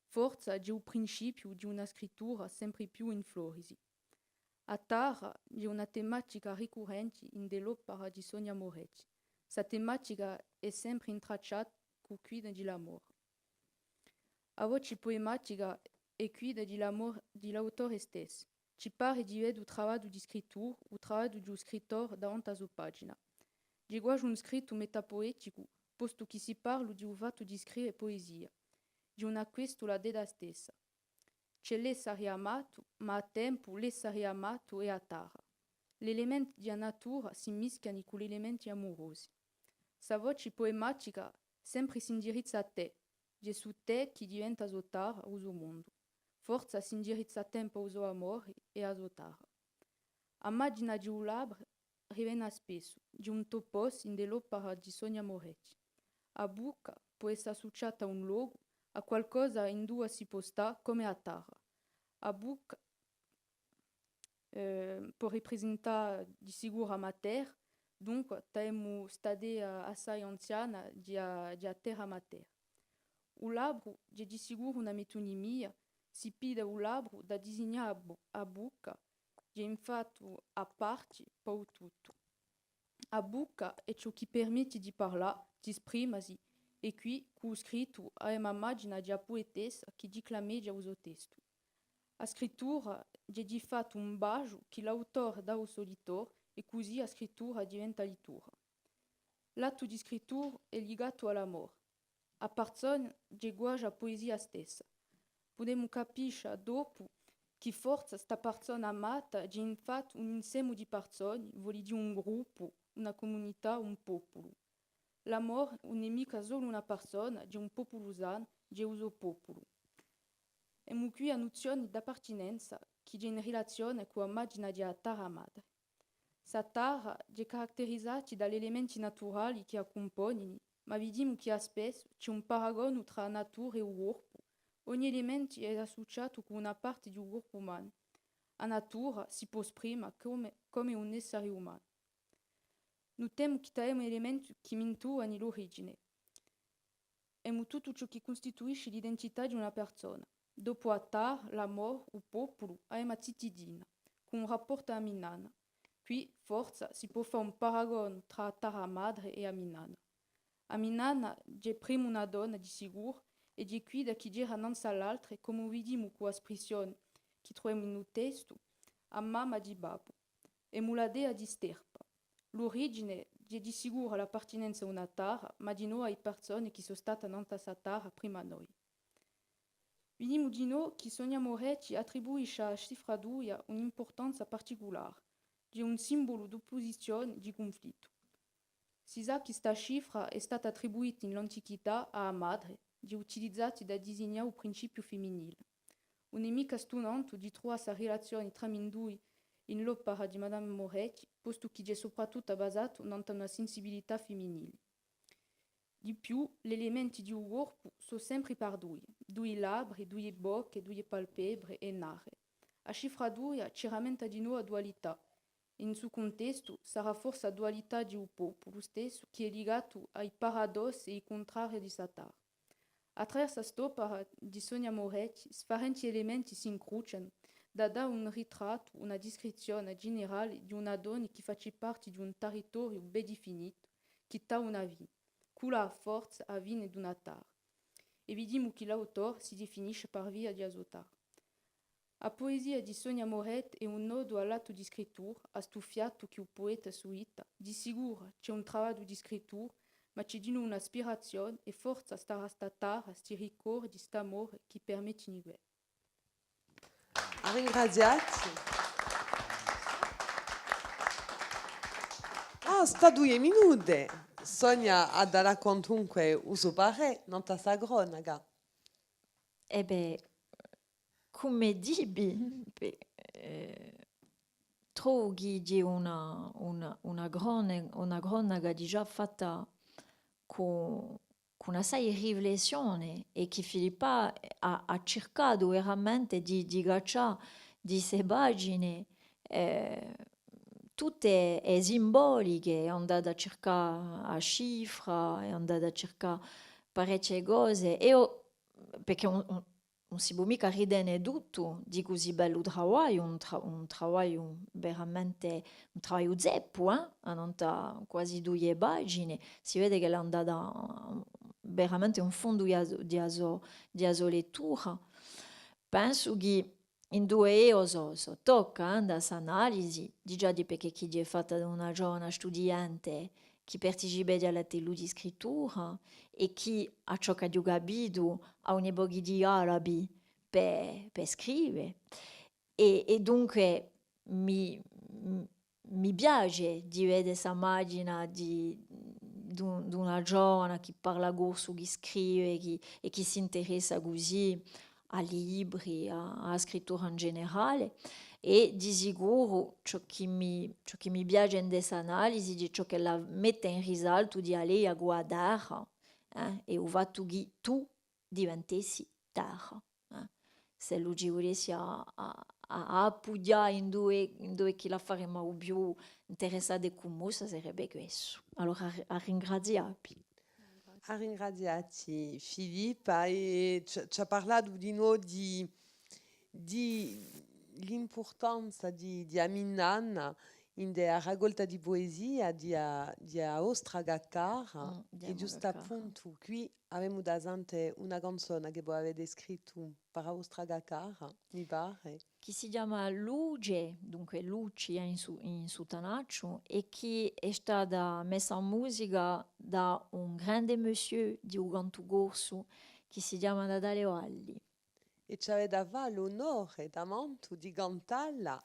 Forza è il principio di una scrittura sempre più in florisi. A Tara è una tematica ricorrente in dell'opera di Sonia Moretti. Questa tematica è sempre intracciata con quella dell'amore. A voce poematica è quella dell'autore stesso. Ci pare di vedere il lavoro di scrittura, il lavoro di un scrittore davanti alla sua pagina. È quasi un scritto metapoetico, posto che si parla di un fatto di scrivere poesia, di una questula della stessa. C'è l'essere amato, ma a tempo l'essere amato è a terra. Gli elementi della natura si mischiano con gli elementi amorosi. Sa voce poematica sempre si indirizza a te, è su te che diventa suo terra o suo mondo. Forza si indirizza a tempo al suo amore e a sua terra. A immagine di un labbro riviene spesso, di un topos in dell'opera di Sonia Moretti. A bocca può essere associata a un luogo, a qualcosa in due si può stare come a terra. A bocca può rappresentare di sicuro la terra, dunque siamo stati assai anziani di terra ma terra. Un labbro è di sicuro una metonimia, si pide un labbro da disegnare a bocca, è infatti a parte per tutto. A bocca è ciò che permette di parlare, di esprimersi, e qui, con scritto, è un'immagine di poetessa che declameggia il suo testo. La scrittura è di fatto un bacio che l'autore dà al suo lettore e così la scrittura diventa lettura. L'atto di scrittura è legato all'amore. A persona è uguale alla poesia stessa. Possiamo capire dopo che forza sta persona amata è infatti un insieme di persone, vuol dire un gruppo, una comunità, un popolo. L'amore non è mica solo una persona, è un popolo usano, è uso popolo. E qui la nozione di appartenenza che è in relazione con l'immagine di terra madre. Sa terra è caratterizzata dagli elementi naturali che la compongono, ma vediamo che spesso c'è un paragone tra la natura e il corpo. Ogni elemento è associato con una parte del corpo umano. La natura si può esprimere come un essere umano. Notiamo che abbiamo elementi che mintuano l'origine. È tutto ciò che costituisce l'identità di una persona. Dopo la terra, l'amore, il popolo, abbiamo la cittadina, con un rapporto a Minana. Qui, forza, si può fare un paragone tra la terra madre e a Minana. A Minana è prima una donna di sicuro e di qui da chi gira innanzi all'altra, come vediamo con l'espressione che troviamo nel testo, a mamma di babbo, e muladea di sterpa. L'origine è di sicuro l'appartenenza a una terra, ma di noi ai persone che sono state innanzi a questa terra prima a noi. Vediamo di noi che Sonia Moretti attribuisce a cifra 2 un'importanza particolare, di un simbolo di opposizione di conflitto. Si sa che questa cifra è stata attribuita nell'antichità a madre, di utilizzata da disegnare il principio femminile. Non è mica stonante di trovare questa relazione tra i due in l'opera di Madame Moretti, posto che è soprattutto basato su una sensibilità femminile. Di più, gli elementi di un corpo sono sempre per due labbra, due bocche, due palpebre e nare. La cifra 2 ci rammenta di nuovo a dualità. In suo contesto sarà forse la dualità di un popolo stesso che è legato ai paradossi e ai contrari di Satana. Attraverso quest'opera di Sonia Moretti, differenti elementi si incrociano da dare un ritratto, una descrizione generale di una donna che fa parte di un territorio ben definito, che ha una vita, con la forza a vine di una terra. E vediamo che l'autore si definisce per via di Azotar. La poesia di Sonia Moretti è un nodo all'atto di scrittura, a stuffiato che il poeta suita. Di sicuro c'è un lavoro di scrittura, ma c'è di nuovo un'ispirazione e forza stare a statare, sti ricordi, st'amore che permette di guardare. Ringraziati. Sta 2 minuti. Sonia ha da raccontare uso pare, non ta sa cronaca. Eh beh, come dici, trovi di una cronaca già fatta con assai riflessione e che Filippa ha cercato veramente di cacciare di queste pagine tutte simboliche, è andata a cercare a cifra, è andata a cercare parecchie cose e perché non si può mica ridere tutto di così bello lavoro, un lavoro veramente, un lavoro zeppo, hanno quasi 2 pagine, si vede che l'è andata veramente un fondo di sua lettura. Penso che in 2 so tocca da questa analisi, di già di perché chi è fatta da una giovane studente che partecipa all'attività di scrittura e che a ciò che ho capito ha un'epoca di arabi per scrivere e dunque mi piace di vedere questa immagine di una giovane che parla corso, che scrive e che si interessa così a libri, a scrittura in generale e di sicuro ciò che mi piace in questa analisi è ciò che la mette in risalto di lei a guardare e il fatto che tu diventassi terra. Se lo ci volessi a appoggiare in due che la faremo più interessante con me, sarebbe questo. Allora, a ringraziarvi. Ringraziati Filippa e ci ha parlato di noi di l'importanza di Aminan in della raccolta di poesia di Ostragakar e giusto appunto qui abbiamo davanti una canzone che voi avete scritto per Ostragakar, mi pare. Che si chiama Luce, dunque Luci in sutanaccio, e che è stata messa in musica da un grande monsieur di Ugantu Corso che si chiama Natale Valli. e ci aveva l'onore da molto di cantarla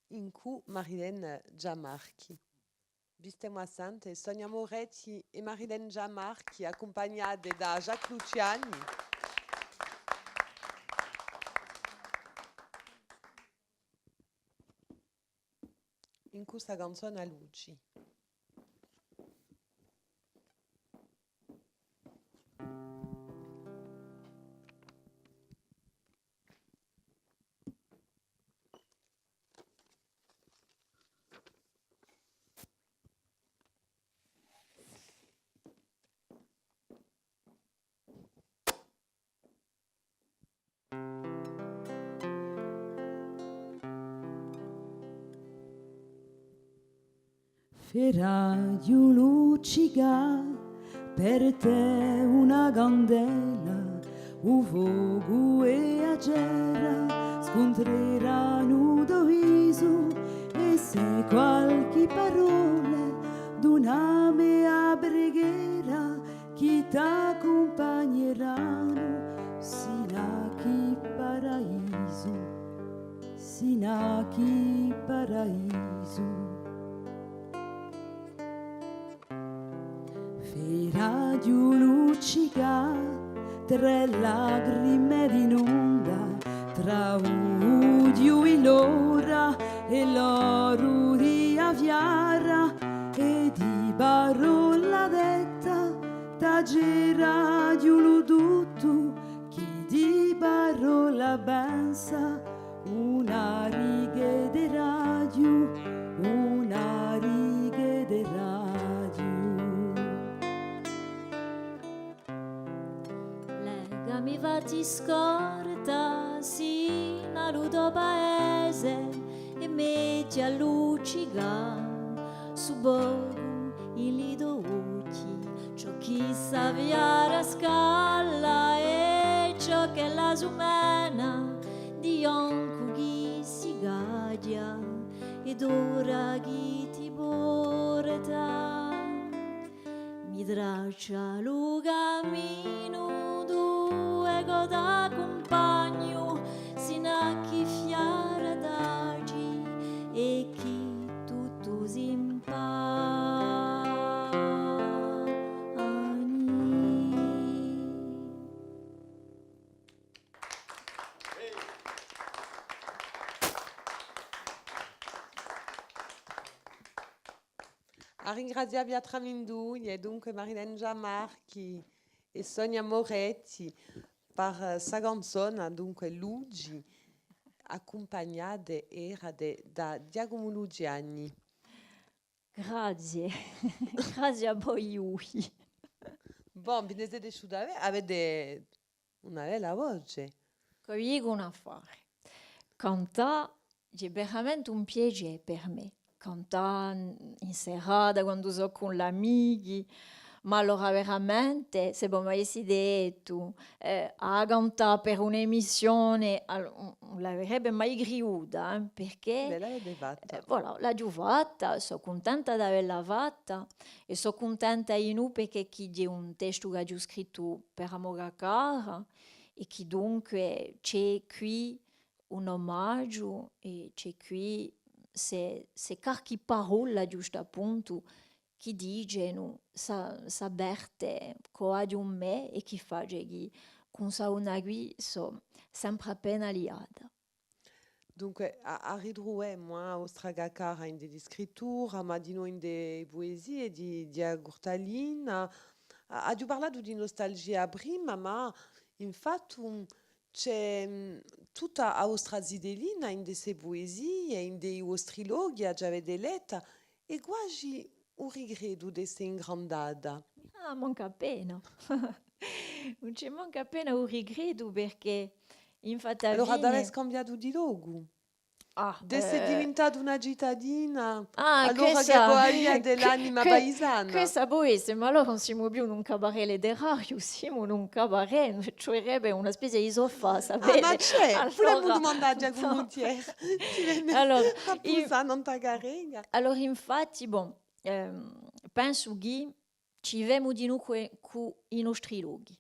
in cui Marilène Giammarchi. Stiamo assente Sonia Moretti e Marilène Giammarchi accompagnate da Jacques Luciani. In questa canzone a luci. Feraio luccica, per te una candela, un fuoco e a gera, scontreranno tuo viso, e se qualche parola d'una mia preghiera, chi t'accompagneranno, sino chi paraiso, sino chi paraiso. Radio luccica, tre lacrime d'inonda, tra udio e l'ora e l'oro di aviara, e di parola detta, taggerà di un tutto, chi di parola pensa, una riga di radio, una riga di radio. Mi va ti scorta sino al paese e metti a luccica su borgo il lido occhi ciò chi sa via scala e ciò che la sumena di onco chi si gadia ed ora chi ti porta mi traccia lo cammino da compagno sino a chi fiara d'agi e chi tutto si A ringraziare Beatra Minduglia e dunque Marilène Giammarchi e Sonia Moretti per sa canzone, dunque Luigi, accompagnate era da Giacomo Luciani. Grazie, grazie a voi. Bon, vi siete riusciti avete una bella voce. Vi dico un affare. Cantare è veramente un piacere per me. Cantare in serata quando sono con gli amici. Ma allora veramente, se voi mi avessi detto a cantare per un'emissione, non l'avrebbe mai creduta, perché Ve l'avete fatta? voilà, l'ho fatta, sono contenta di averla fatta e sono contenta io perché chi è un testo che ho scritto per amore a cara e che dunque c'è qui un omaggio e c'è qui se qualche parola giusto appunto che dicono saperte cosa di un me e che fa che con sa una qui so sempre appena liata. Dunque, a ridruemo a Ostragacara in de scrittura, ma di noi in de poesie di Agurtalina. Ha parlato di nostalgia prima, ma infatti c'è tutta Austra Zidelina in de sue poesie, in dei vostri loghi, già avete letta, e quasi un regredo di essere ingrandata. Ah, manca appena. Non ci manca appena un regredo perché infatti Allora adesso scambiato di logo. Sei diventata una cittadina, allora che poi dell'anima paesana. Questa può essere, ma allora non siamo più in un cabaret letterario, siamo in un cabaret, cioè una specie di sofà, sapete? Ma c'è, allora, volevo domandare a Giacomo Thier. Allora, non t'aggarega. Allora, infatti, penso che ci vediamo di noi con i nostri luoghi.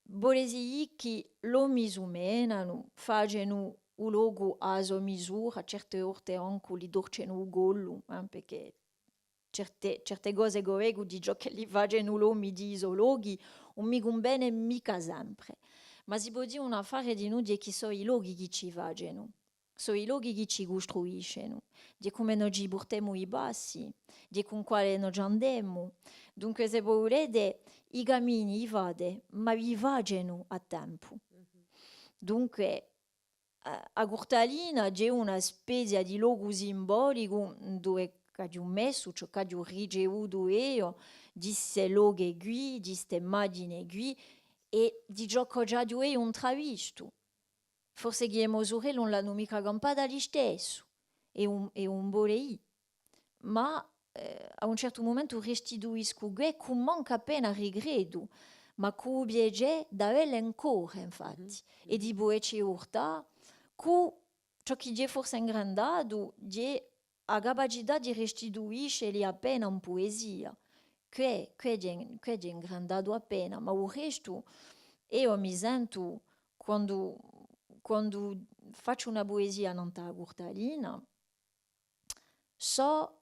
volesi che lo misumenano, facendo un logo a sua misura, certe volte anche li dorceno un gollo, perché certe cose govego di ciò che li facendo l'uomo di isologhi, non mi bene mica sempre. Ma si può dire un affare di noi che sono i luoghi che ci facciano, sono i luoghi che ci costruiscono, di come noi ci portiamo i bassi, di con quale noi andiamo. Dunque, se volete, i cammini i fate, ma vi facciano a tempo. Dunque, a Gurtalina c'è una specie di logo simbolico dove ho messo ciò che ho ricevuto io, di queste loghe qui, di queste immagini qui, e di ciò che ho già io intravisto. Forse che Mosure non l'hanno mica campata lì stesso, è un volei. Ma a un certo momento restituisco che con manca appena regredo, ma con obiettivo da elle ancora, infatti, e di boeci urta, con ciò che è forse ingrandato, di la capacità di restituire appena in poesia, che è ingrandato appena, ma il resto io mi sento quando faccio una poesia non ta Gurtalina, so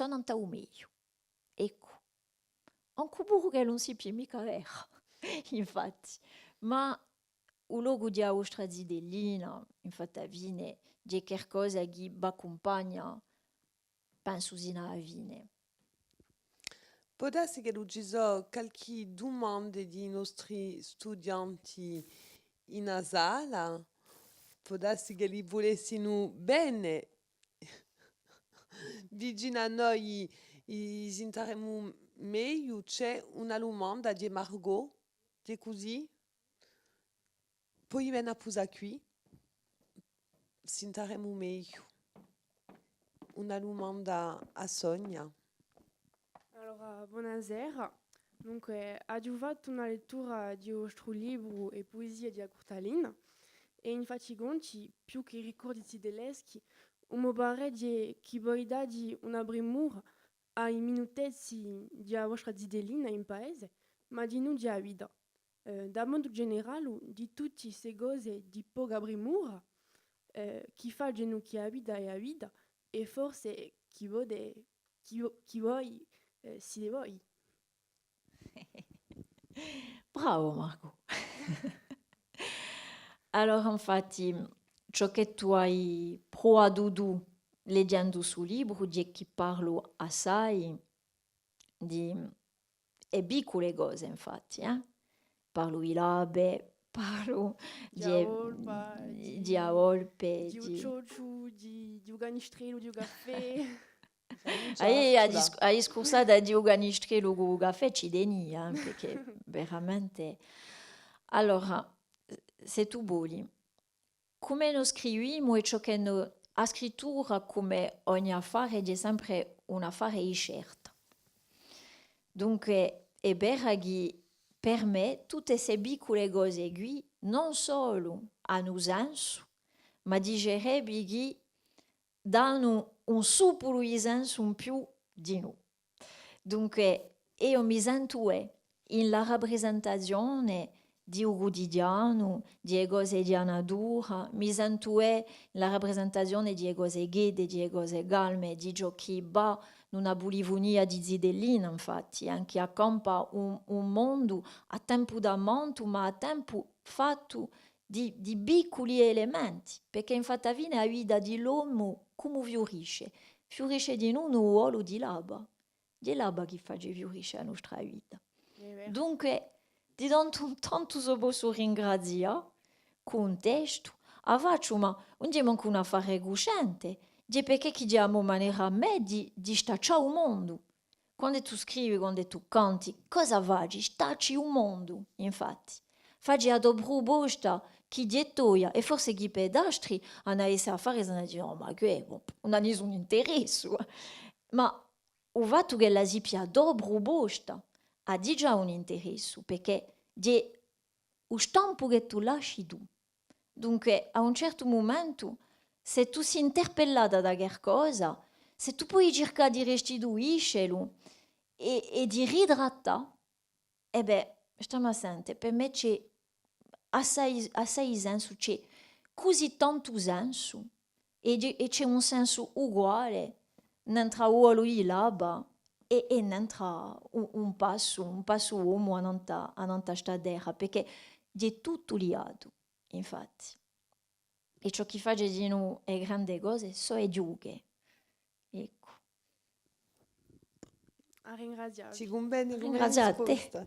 non ta meglio. Ecco, anche perché non si più mica vero, infatti, ma il logo di Austra Zidellina, infatti, viene di qualcosa che mi accompagna, penso in vine. Può darsi che ci sono qualche domande di nostri studenti in sala, può darsi che li volessero bene vicino a noi, sentiremo meglio. C'è una domanda di Margot, di così, poi viene a posare qui, sentiremo meglio. Una domanda a Sonia. Allora, buonasera. Dunque, ho fatto una lettura di vostro libro e poesie di Gurtalina e infatti gonci, più che ricordi tedeschi, mi pare che voi date una premura ai minutezzi di vostra Zidellina in paese, ma di non di a vita. Da modo generale, di tutte queste cose di poca premura, chi fa genu chi a vita e forse chi vuole si le vuoi. Bravo Marco. Allora, infatti, ciò che tu hai provato leggendo sul libro, di che parlo assai di piccole cose, infatti, parlo di labe, parlo di volpe, di ucciocio, di uganistrello, di caffè. Hai scusato di uganistrello con il caffè, ci deni, perché veramente... Allora, se tu vuoi, come noi scriviamo e ciò che la scrittura, come ogni affare, è sempre un affare incerto. Dunque, è vero che per me tutte queste piccole cose qui non solo hanno senso, ma dicerebbe che danno un supolo di senso in più di noi. Dunque, io mi sento nella rappresentazione di un quotidiano, di cose di natura, mi sento nella rappresentazione di cose ghede, di cose calme, di ciò che va in una bulivonia di Zidellina, infatti, anche accampa un mondo a tempo da manto, ma a tempo fatto di piccoli elementi, perché infatti alla fine la vita dell'uomo come fiorisce? Fiorisce di noi un ruolo di l'alba che fa fiorisce la nostra vita. Dunque, di tanto so posso ringraziare, con testo, a faccio, ma non è manco un affare cosciente, di perché chi diamo maniera a me di stacciare un mondo. Quando tu scrivi, quando tu canti, cosa fai? Stacci un mondo, infatti. Fai a dobro bosta, chi diettoia, e forse chi pedastri hanno esse a fare, sono dire, oh, ma che, non ha nessun interesse. Ma il fatto che la si pia dobro bosta, ha già un interesse, perché è il stampo che tu lasci tu. Dunque, a un certo momento, se tu sei interpellata da qualcosa, se tu puoi cercare di restituirlo e di ridrattare, stiamo sente, per me c'è assai senso, c'è così tanto senso, e c'è un senso uguale nella uomo e l'aba, e nella un passo uomo a non stare, perché è tutto liato, infatti. E ciò che fa di noi è grandi cose, so è giughe. Ecco. A ringraziare. Sigum bene come Ringrazio te. risposta.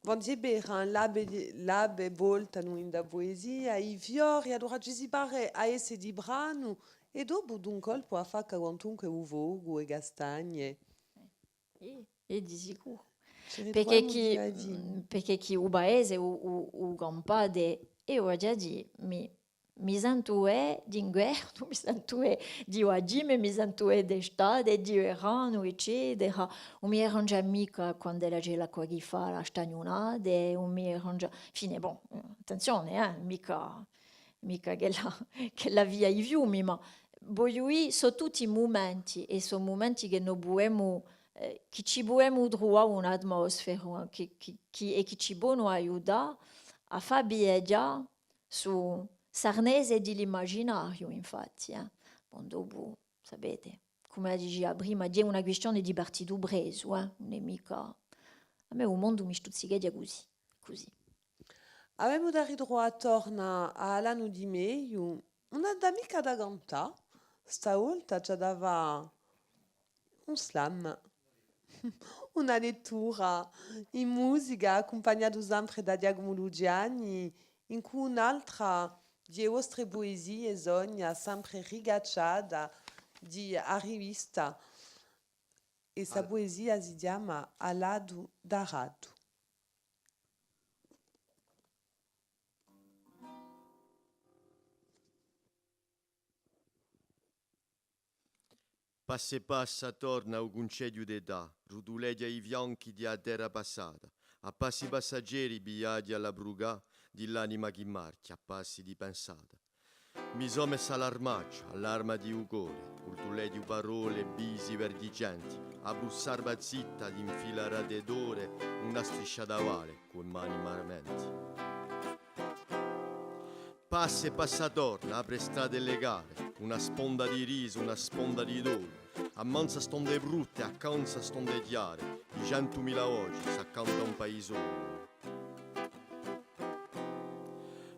Want je beran labe voltano in da poesia, i fiori, allora ci si pare a esse di brano, e dopo d'un colpo a fa quantunque uvogo e castagne. E di sicuro. Ci Perché ritroviamo chi, di aggi. perché chi u paese, u campade, e ho già detto, mi sento di inverno, mi sento di oggi, mi sento d'estate, di verano, eccetera. Non mi arrangia mica quando la gela qua che fa la stagnonata, non mi arrangia... Fine, bon, attenzione, mica che la via i fiumi, ma voglio dire, sono tutti momenti, e sono momenti che noi dobbiamo... che ci dobbiamo trovare un'atmosfera che ci può aiutare a fare viaggiare su Sarnese dell'immaginario, infatti. Bon, dopo, sapete, come diceva prima, è una questione di partito preso, non è mica... A me il mondo mi stuzzica così. Avevamo da ritrovare attorno all'anno di meglio una d'amica da cantare, stavolta ci dava un slam. Una lettura in musica accompagnata sempre da Giacomo Lugiani, in cui un'altra di vostre poesie sogna sempre rigacciata a rivista, e sa poesia si chiama Alado Darado. Passa torna un concedio d'età, rutuleggia i fianchi di a terra passata, a passi passeggeri bigliati alla brugà, di l'anima che marcia, a passi di pensata. Mi sono messa all'armaggio, all'arma di ucore, cultulè di parole, bisi verdigenti, a bussarba zitta di infilare d'ore, una striscia d'avale, con mani marmenti. Passa e passa torna, apre strade e le gare, una sponda di riso, una sponda di dolore, ammanza stonde brutte, accanza stonde chiare, di 100.000 voci s'accanta un paesone.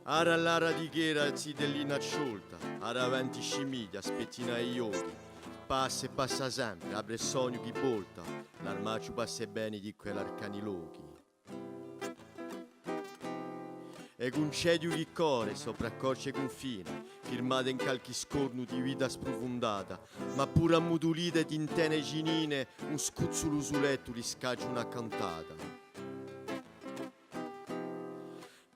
Ara l'ara di chera zitellina sciolta, ara venti scimiglia, spettina e iodi, passa e passa sempre, apre il sogno chi volta, l'armaccio passa bene di quell'arcani loghi. E concedio chi core sopra corce confine, firmate in calchi scornu di vita sprofondata, ma pure ammutulite di intene ginine, un scuzzolo su letto li scaggia una cantata.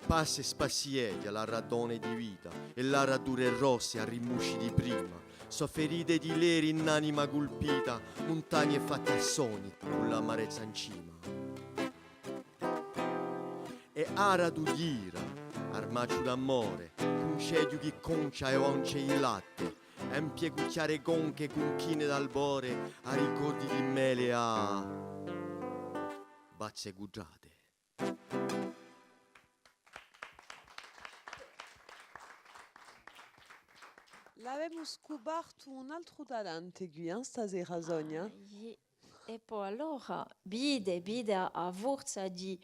Passa e spassieti alla radone di vita, e la radure rosse a rimusci di prima, so ferite di leri in anima colpita, montagne fatte a sogni, con l'amarezza in cima. E ara tu ghira, armaccio d'amore, concedio chi concia e once il latte, empie cucchiare conche con chine d'albore, a ricordi di mele a bazze gugiate. L'avevamo scoperto un altro talento qui, stasera, Sonia. E poi allora, vide a forza di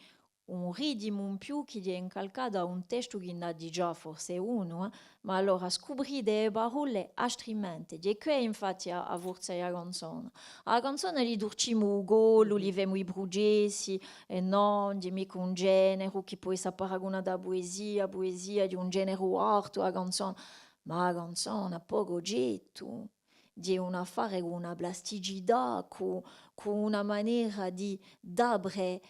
un ritmo in più che è incalcato a un testo che ne ha di già forse uno, ma allora scoprire le parole altrimenti, e che infatti a forza la canzone. La canzone li durciamo il golo, li vediamo i brugesi, e non di mica un genere che può essere paragonato a poesia di un genere alto, la canzone. Ma la canzone ha poco getto, di un affare con una plasticità, con una maniera di dare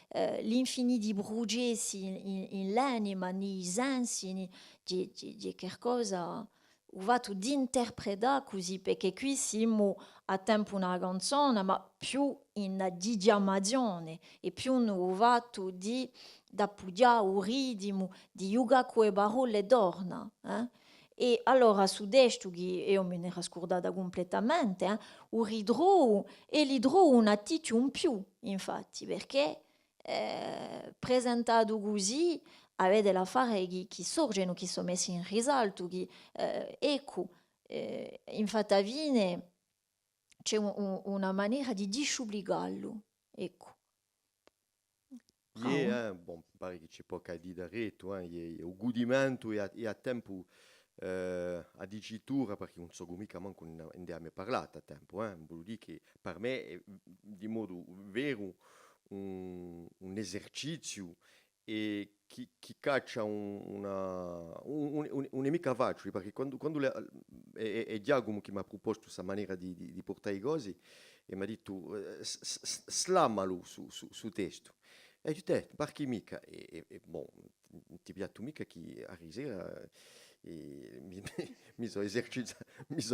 l'infinito di brugesi in l'anima, nei sensi, di qualcosa usato di interpretare così, perché qui siamo a tempo una canzone, ma più in digiamazione, e più usato di appoggiare il ritmo, di giocare con le parole d'orna. E allora su questo che io me ne ero scordata completamente, l'idrò un attitudine più, infatti, perché presentato così avete delle affari che sorgono, che sono messi in risalto, ecco, infatti a fine c'è una maniera di disciubligarlo, ecco. Bon, pare che ci può dire retto, il godimento e a tempo a dicitura, perché non so mica manco ne abbiamo parlato a tempo, vuol dire che per me è di modo vero un esercizio e chi caccia un'amica facile, perché quando è Giacomo che mi ha proposto questa maniera di portare i cosi e mi ha detto slammalo su testo. E io ho detto, perché mica? Bon, ti piace mica che a risera mi sono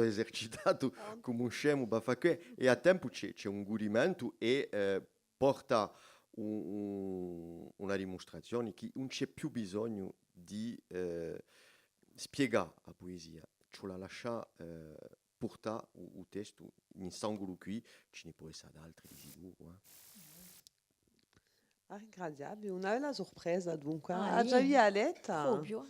esercitato come un scemo e a tempo c'è un godimento e porta una dimostrazione che non c'è più bisogno di spiegare la poesia, ce la lascia portare il testo in sangolo qui, ce ne può essere altri di sicuro. Incredibile, una bella sorpresa dunque. Ah, Ha già sì. violetta Proprio.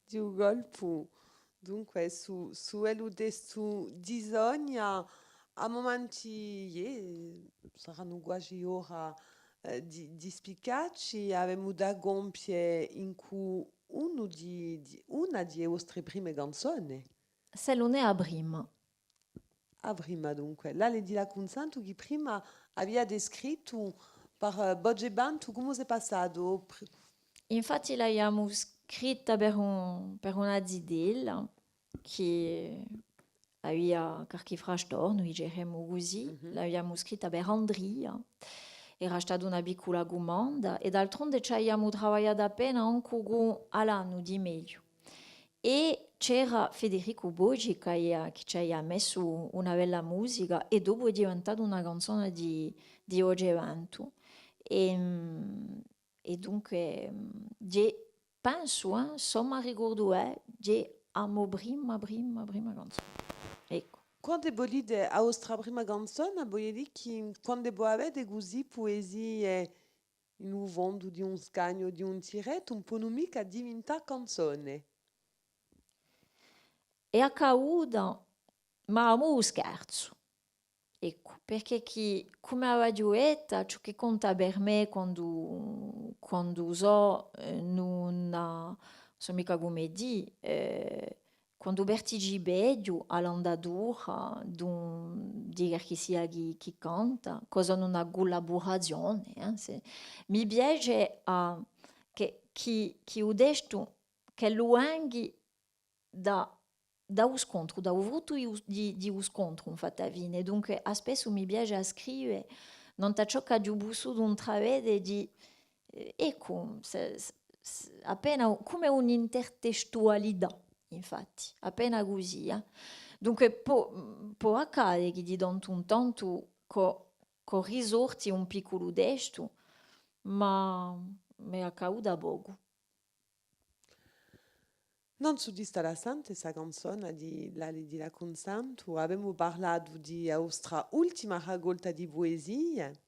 di un colpo. Dunque, su quello testo bisogna, a momenti, saranno quasi ora di spiccarci, abbiamo da compie in cui una di vostre prime canzoni. Se non è a Brim. A prima dunque, là le di la consanto che prima aveva descritto per Bogge Bantu come si è passato. Infatti l'abbiamo scritta per una zidella che aveva qualche frastorno, diciamo così. L'abbiamo scritta per Andrea. Era stata una piccola comanda e d'altronde ci abbiamo lavorato appena ancora all'anno di meglio. E c'era Federico Boggi che ci ha messo una bella musica e dopo è diventata una canzone di Oggevanto. E dunque, penso, insomma, ricordo, amo prima canzone. Ecco. Quando volete a vostra prima canzone, vuol dire che quando voi avete così poesie in un fondo di un scagno, di un tiretto, un po' non mica diventa canzone. E accaduto, ma amo scherzo. Ecco, perché come avevo detto, ciò che conta per me quando uso non so mica come dire, quando vertigi bello all'andatura di che sia chi canta, cosa non ha collaborazione. Mi piace che ho detto che lo anghi da un scontro, da un frutto di un scontro, infatti, a fine. Dunque, spesso mi piace a scrivere, non ti ciò che busso d'un travede di, ecco, appena come un'intertestualità, infatti, appena così. Dunque, può accadere che di tanto in tanto risorti un piccolo desto, ma mi accade da poco. Non soddisfacente questa canzone di la Consanto. Abbiamo parlato di vostra ultima raccolta di poesie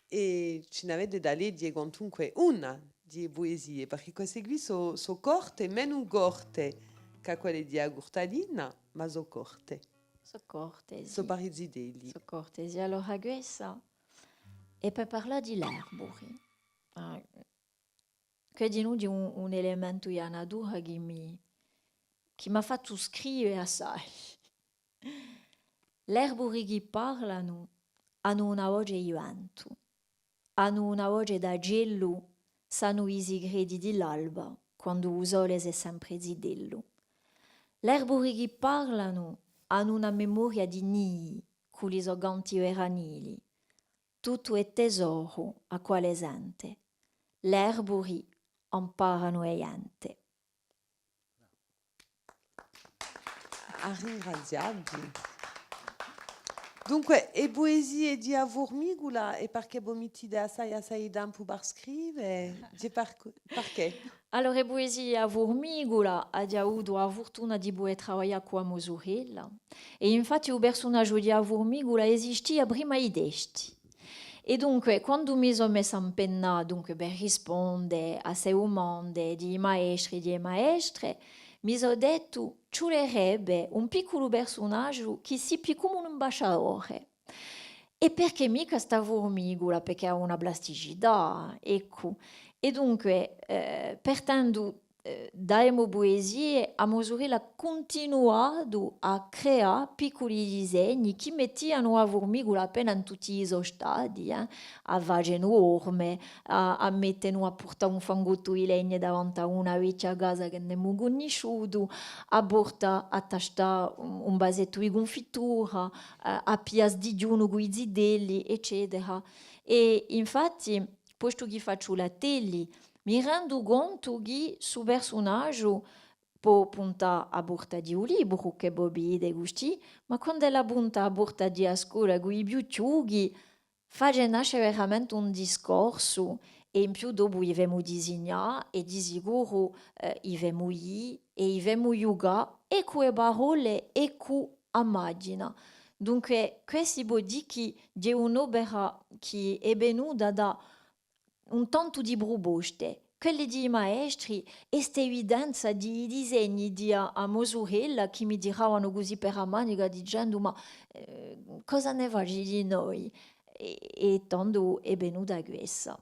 e ce n'avete da leggere quantunque una di poesie, perché queste qui sono corte, meno corte che quelle di Agurtalina, ma sono corte. So cortesi. Sono parizidelli. So cortesi. Allora, questa è per parlare di l'erbori. Che di noi di un elemento di natura che mi ha fatto scrivere assai. L'erbori che parlano hanno una voce di vento, hanno una voce da gelo, sanno i segreti dell'alba, quando il sole è sempre zidello. L'erbori che parlano hanno una memoria di nidi, con i sorganti veranili. Tutto è tesoro a quale sente. L'erbori imparano e niente. Ringraziabili. Dunque, e poesie di Avurmigula e perché voi mettete assai tempo per scrivere? Perché? Allora, poesia a Formigola ha avuto la fortuna di poter lavorare con mia sorella e infatti il personaggio di Formigola esistia prima di desti. E dunque, quando mi sono messa in penna dunque, per rispondere a queste domande di maestri e di maestre, mi sono detto ci vorrebbe un piccolo personaggio che sia più come un ambasciatore. E perché mica sta formicola, perché ha una plasticità, ecco. E dunque, pertanto, daemo poesie a misura continuato a creare piccoli disegni che mettiano a formicola appena in tutti i stadi, a vageno orme, a mettere a portare un fangotto di legno davanti a una vecchia casa che non abbiamo conosciuto, a portare a tastare un vasetto di confitura, a pias di giuno con i zidelli, eccetera. E infatti, posto che faccio la tele, mi rendo conto che su personaggio può puntare a borta di un libro che Bobby de gusti, ma quando la punta a borta di a scuola con i più fa nascere veramente un discorso e in più dopo dobbiamo disegnare e di sicuro dobbiamo e dobbiamo giocare e con le parole e con l'immagine. Dunque, questo vuol dire che è un'opera che è venuta da un tanto di proposte, quelle di maestri, e questa evidenza di disegni di a Mosurella che mi diravano così per la manica dicendo ma cosa ne facci di noi? E tanto è venuta questa.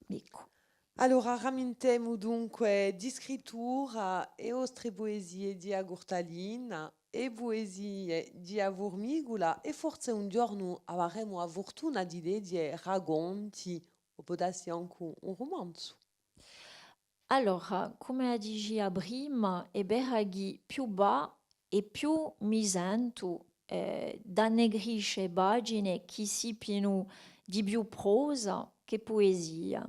Ecco. Allora, ramintemo dunque di scrittura e ostre poesie di Agurtalina e poesie di Avurmigula e forse un giorno avremo la fortuna di leggere racconti o può darsi anche un romanzo. Allora, come diceva prima, è vero che più va e più mi sento da negrisce pagine che si pieno di più prosa che poesia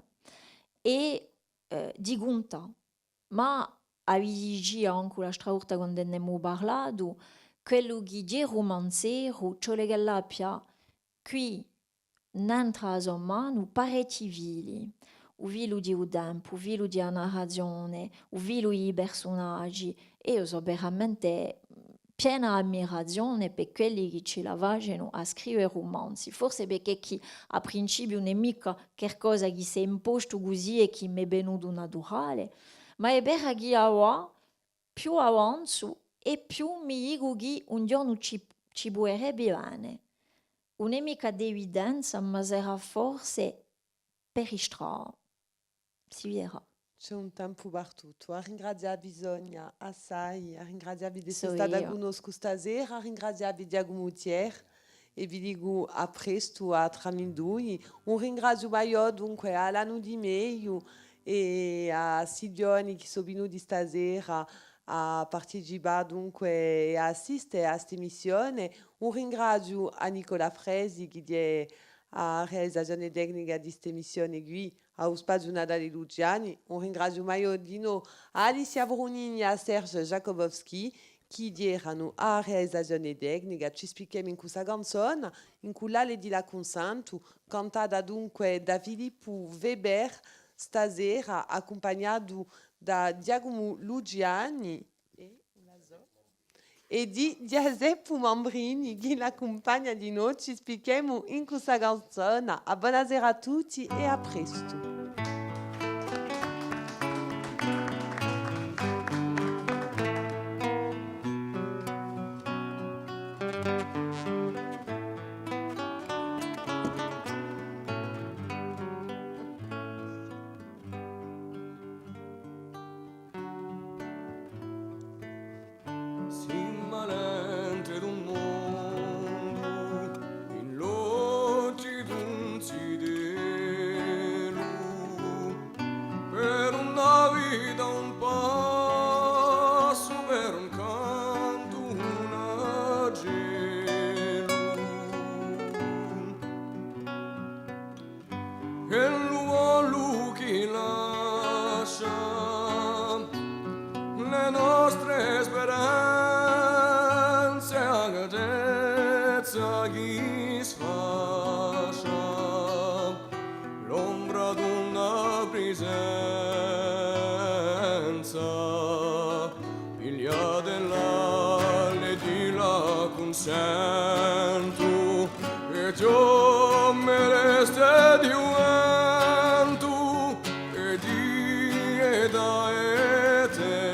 e di gunta. Ma avvigi anche la stravolta quando ne abbiamo parlato, quello che è romanzero, ciò che l'abbia qui n'entra a mano parecchi vili. O vilo di un tempo, o vilo di una narrazione, o vilo di personaggi. E io sono veramente piena ammirazione per quelli che ci lavano a scrivere romanzi. Forse perché chi a principio non è mica qualcosa che si è imposto così e che mi è venuto naturale, ma è vero che ora più avanzo e più mi dico che un giorno ci vorrebbe bene. Non è mica d'evidenza, ma sarà forse per strada. Si vedrà. C'è un tempo per tutto. A ringraziare bisogna assai, a ringraziare di So essere stata io. con noi stasera, a ringraziare Diago Mutier e vi dico a presto a Tramindui. Un ringrazio maggiore dunque all'anno di meglio e a Sidioni che sono venuti stasera a partecipare dunque e a assistere a questa missione. Un ringrazio a Nicola Fresi che è a realizzazione tecnica di questa missione qui a Spazio Nadal Luciani. Un ringrazio maggiore di noi a Alicia Brunini e a Serge Jakubowski che erano a realizzazione tecnica. Ci spieghiamo in questa canzone in cui l'ale di la consanto cantata dunque da Filippo Weber stasera accompagnato da Giacomo Lugiani e di Giuseppe Mambrini che l'accompagna di noi. Ci spieghiamo in questa canzone. A buonasera a tutti e a presto. Sento e tu me resterai da etene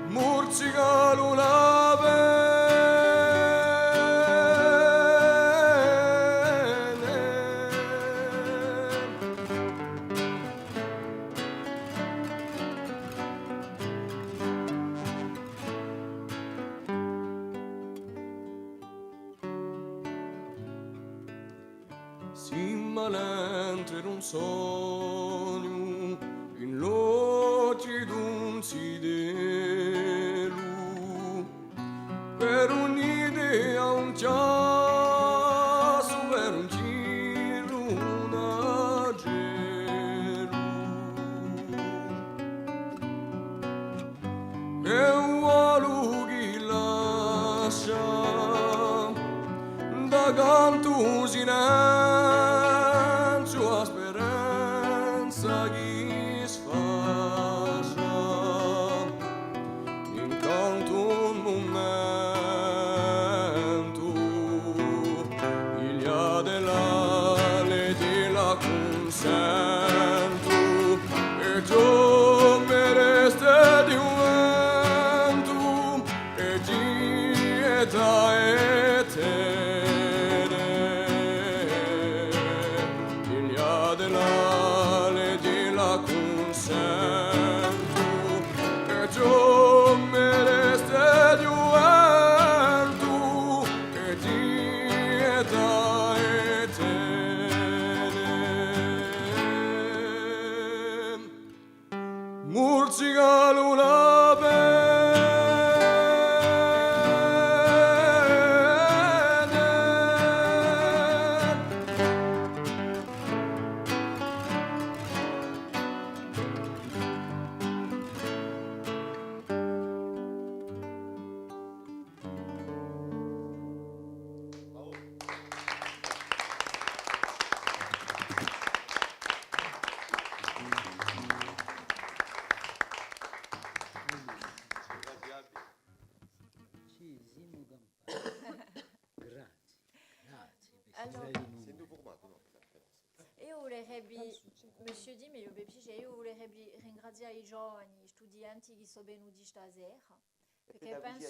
murcica luna bene. Simmalente in un sogno, in l'occhi d'un sidero, per un'idea un chiasso, per un giro un agero. E un uomo che lascia da canto silenzio a speranza che sfascia incanto un momento iglia dell'ale te la consento e tu mi resta di un vento e di età eterne iglia dell'ale te la consento e tu mi resta di un vento e di età eterne murcica luna bene. Ci siamo campati. Grazie, grazie. Alors, C'est nouveau formato, no? io volerebbe, Monsieur Di, io volerebbe ringraziare i giovani studenti che sono venuti stasera, perché penso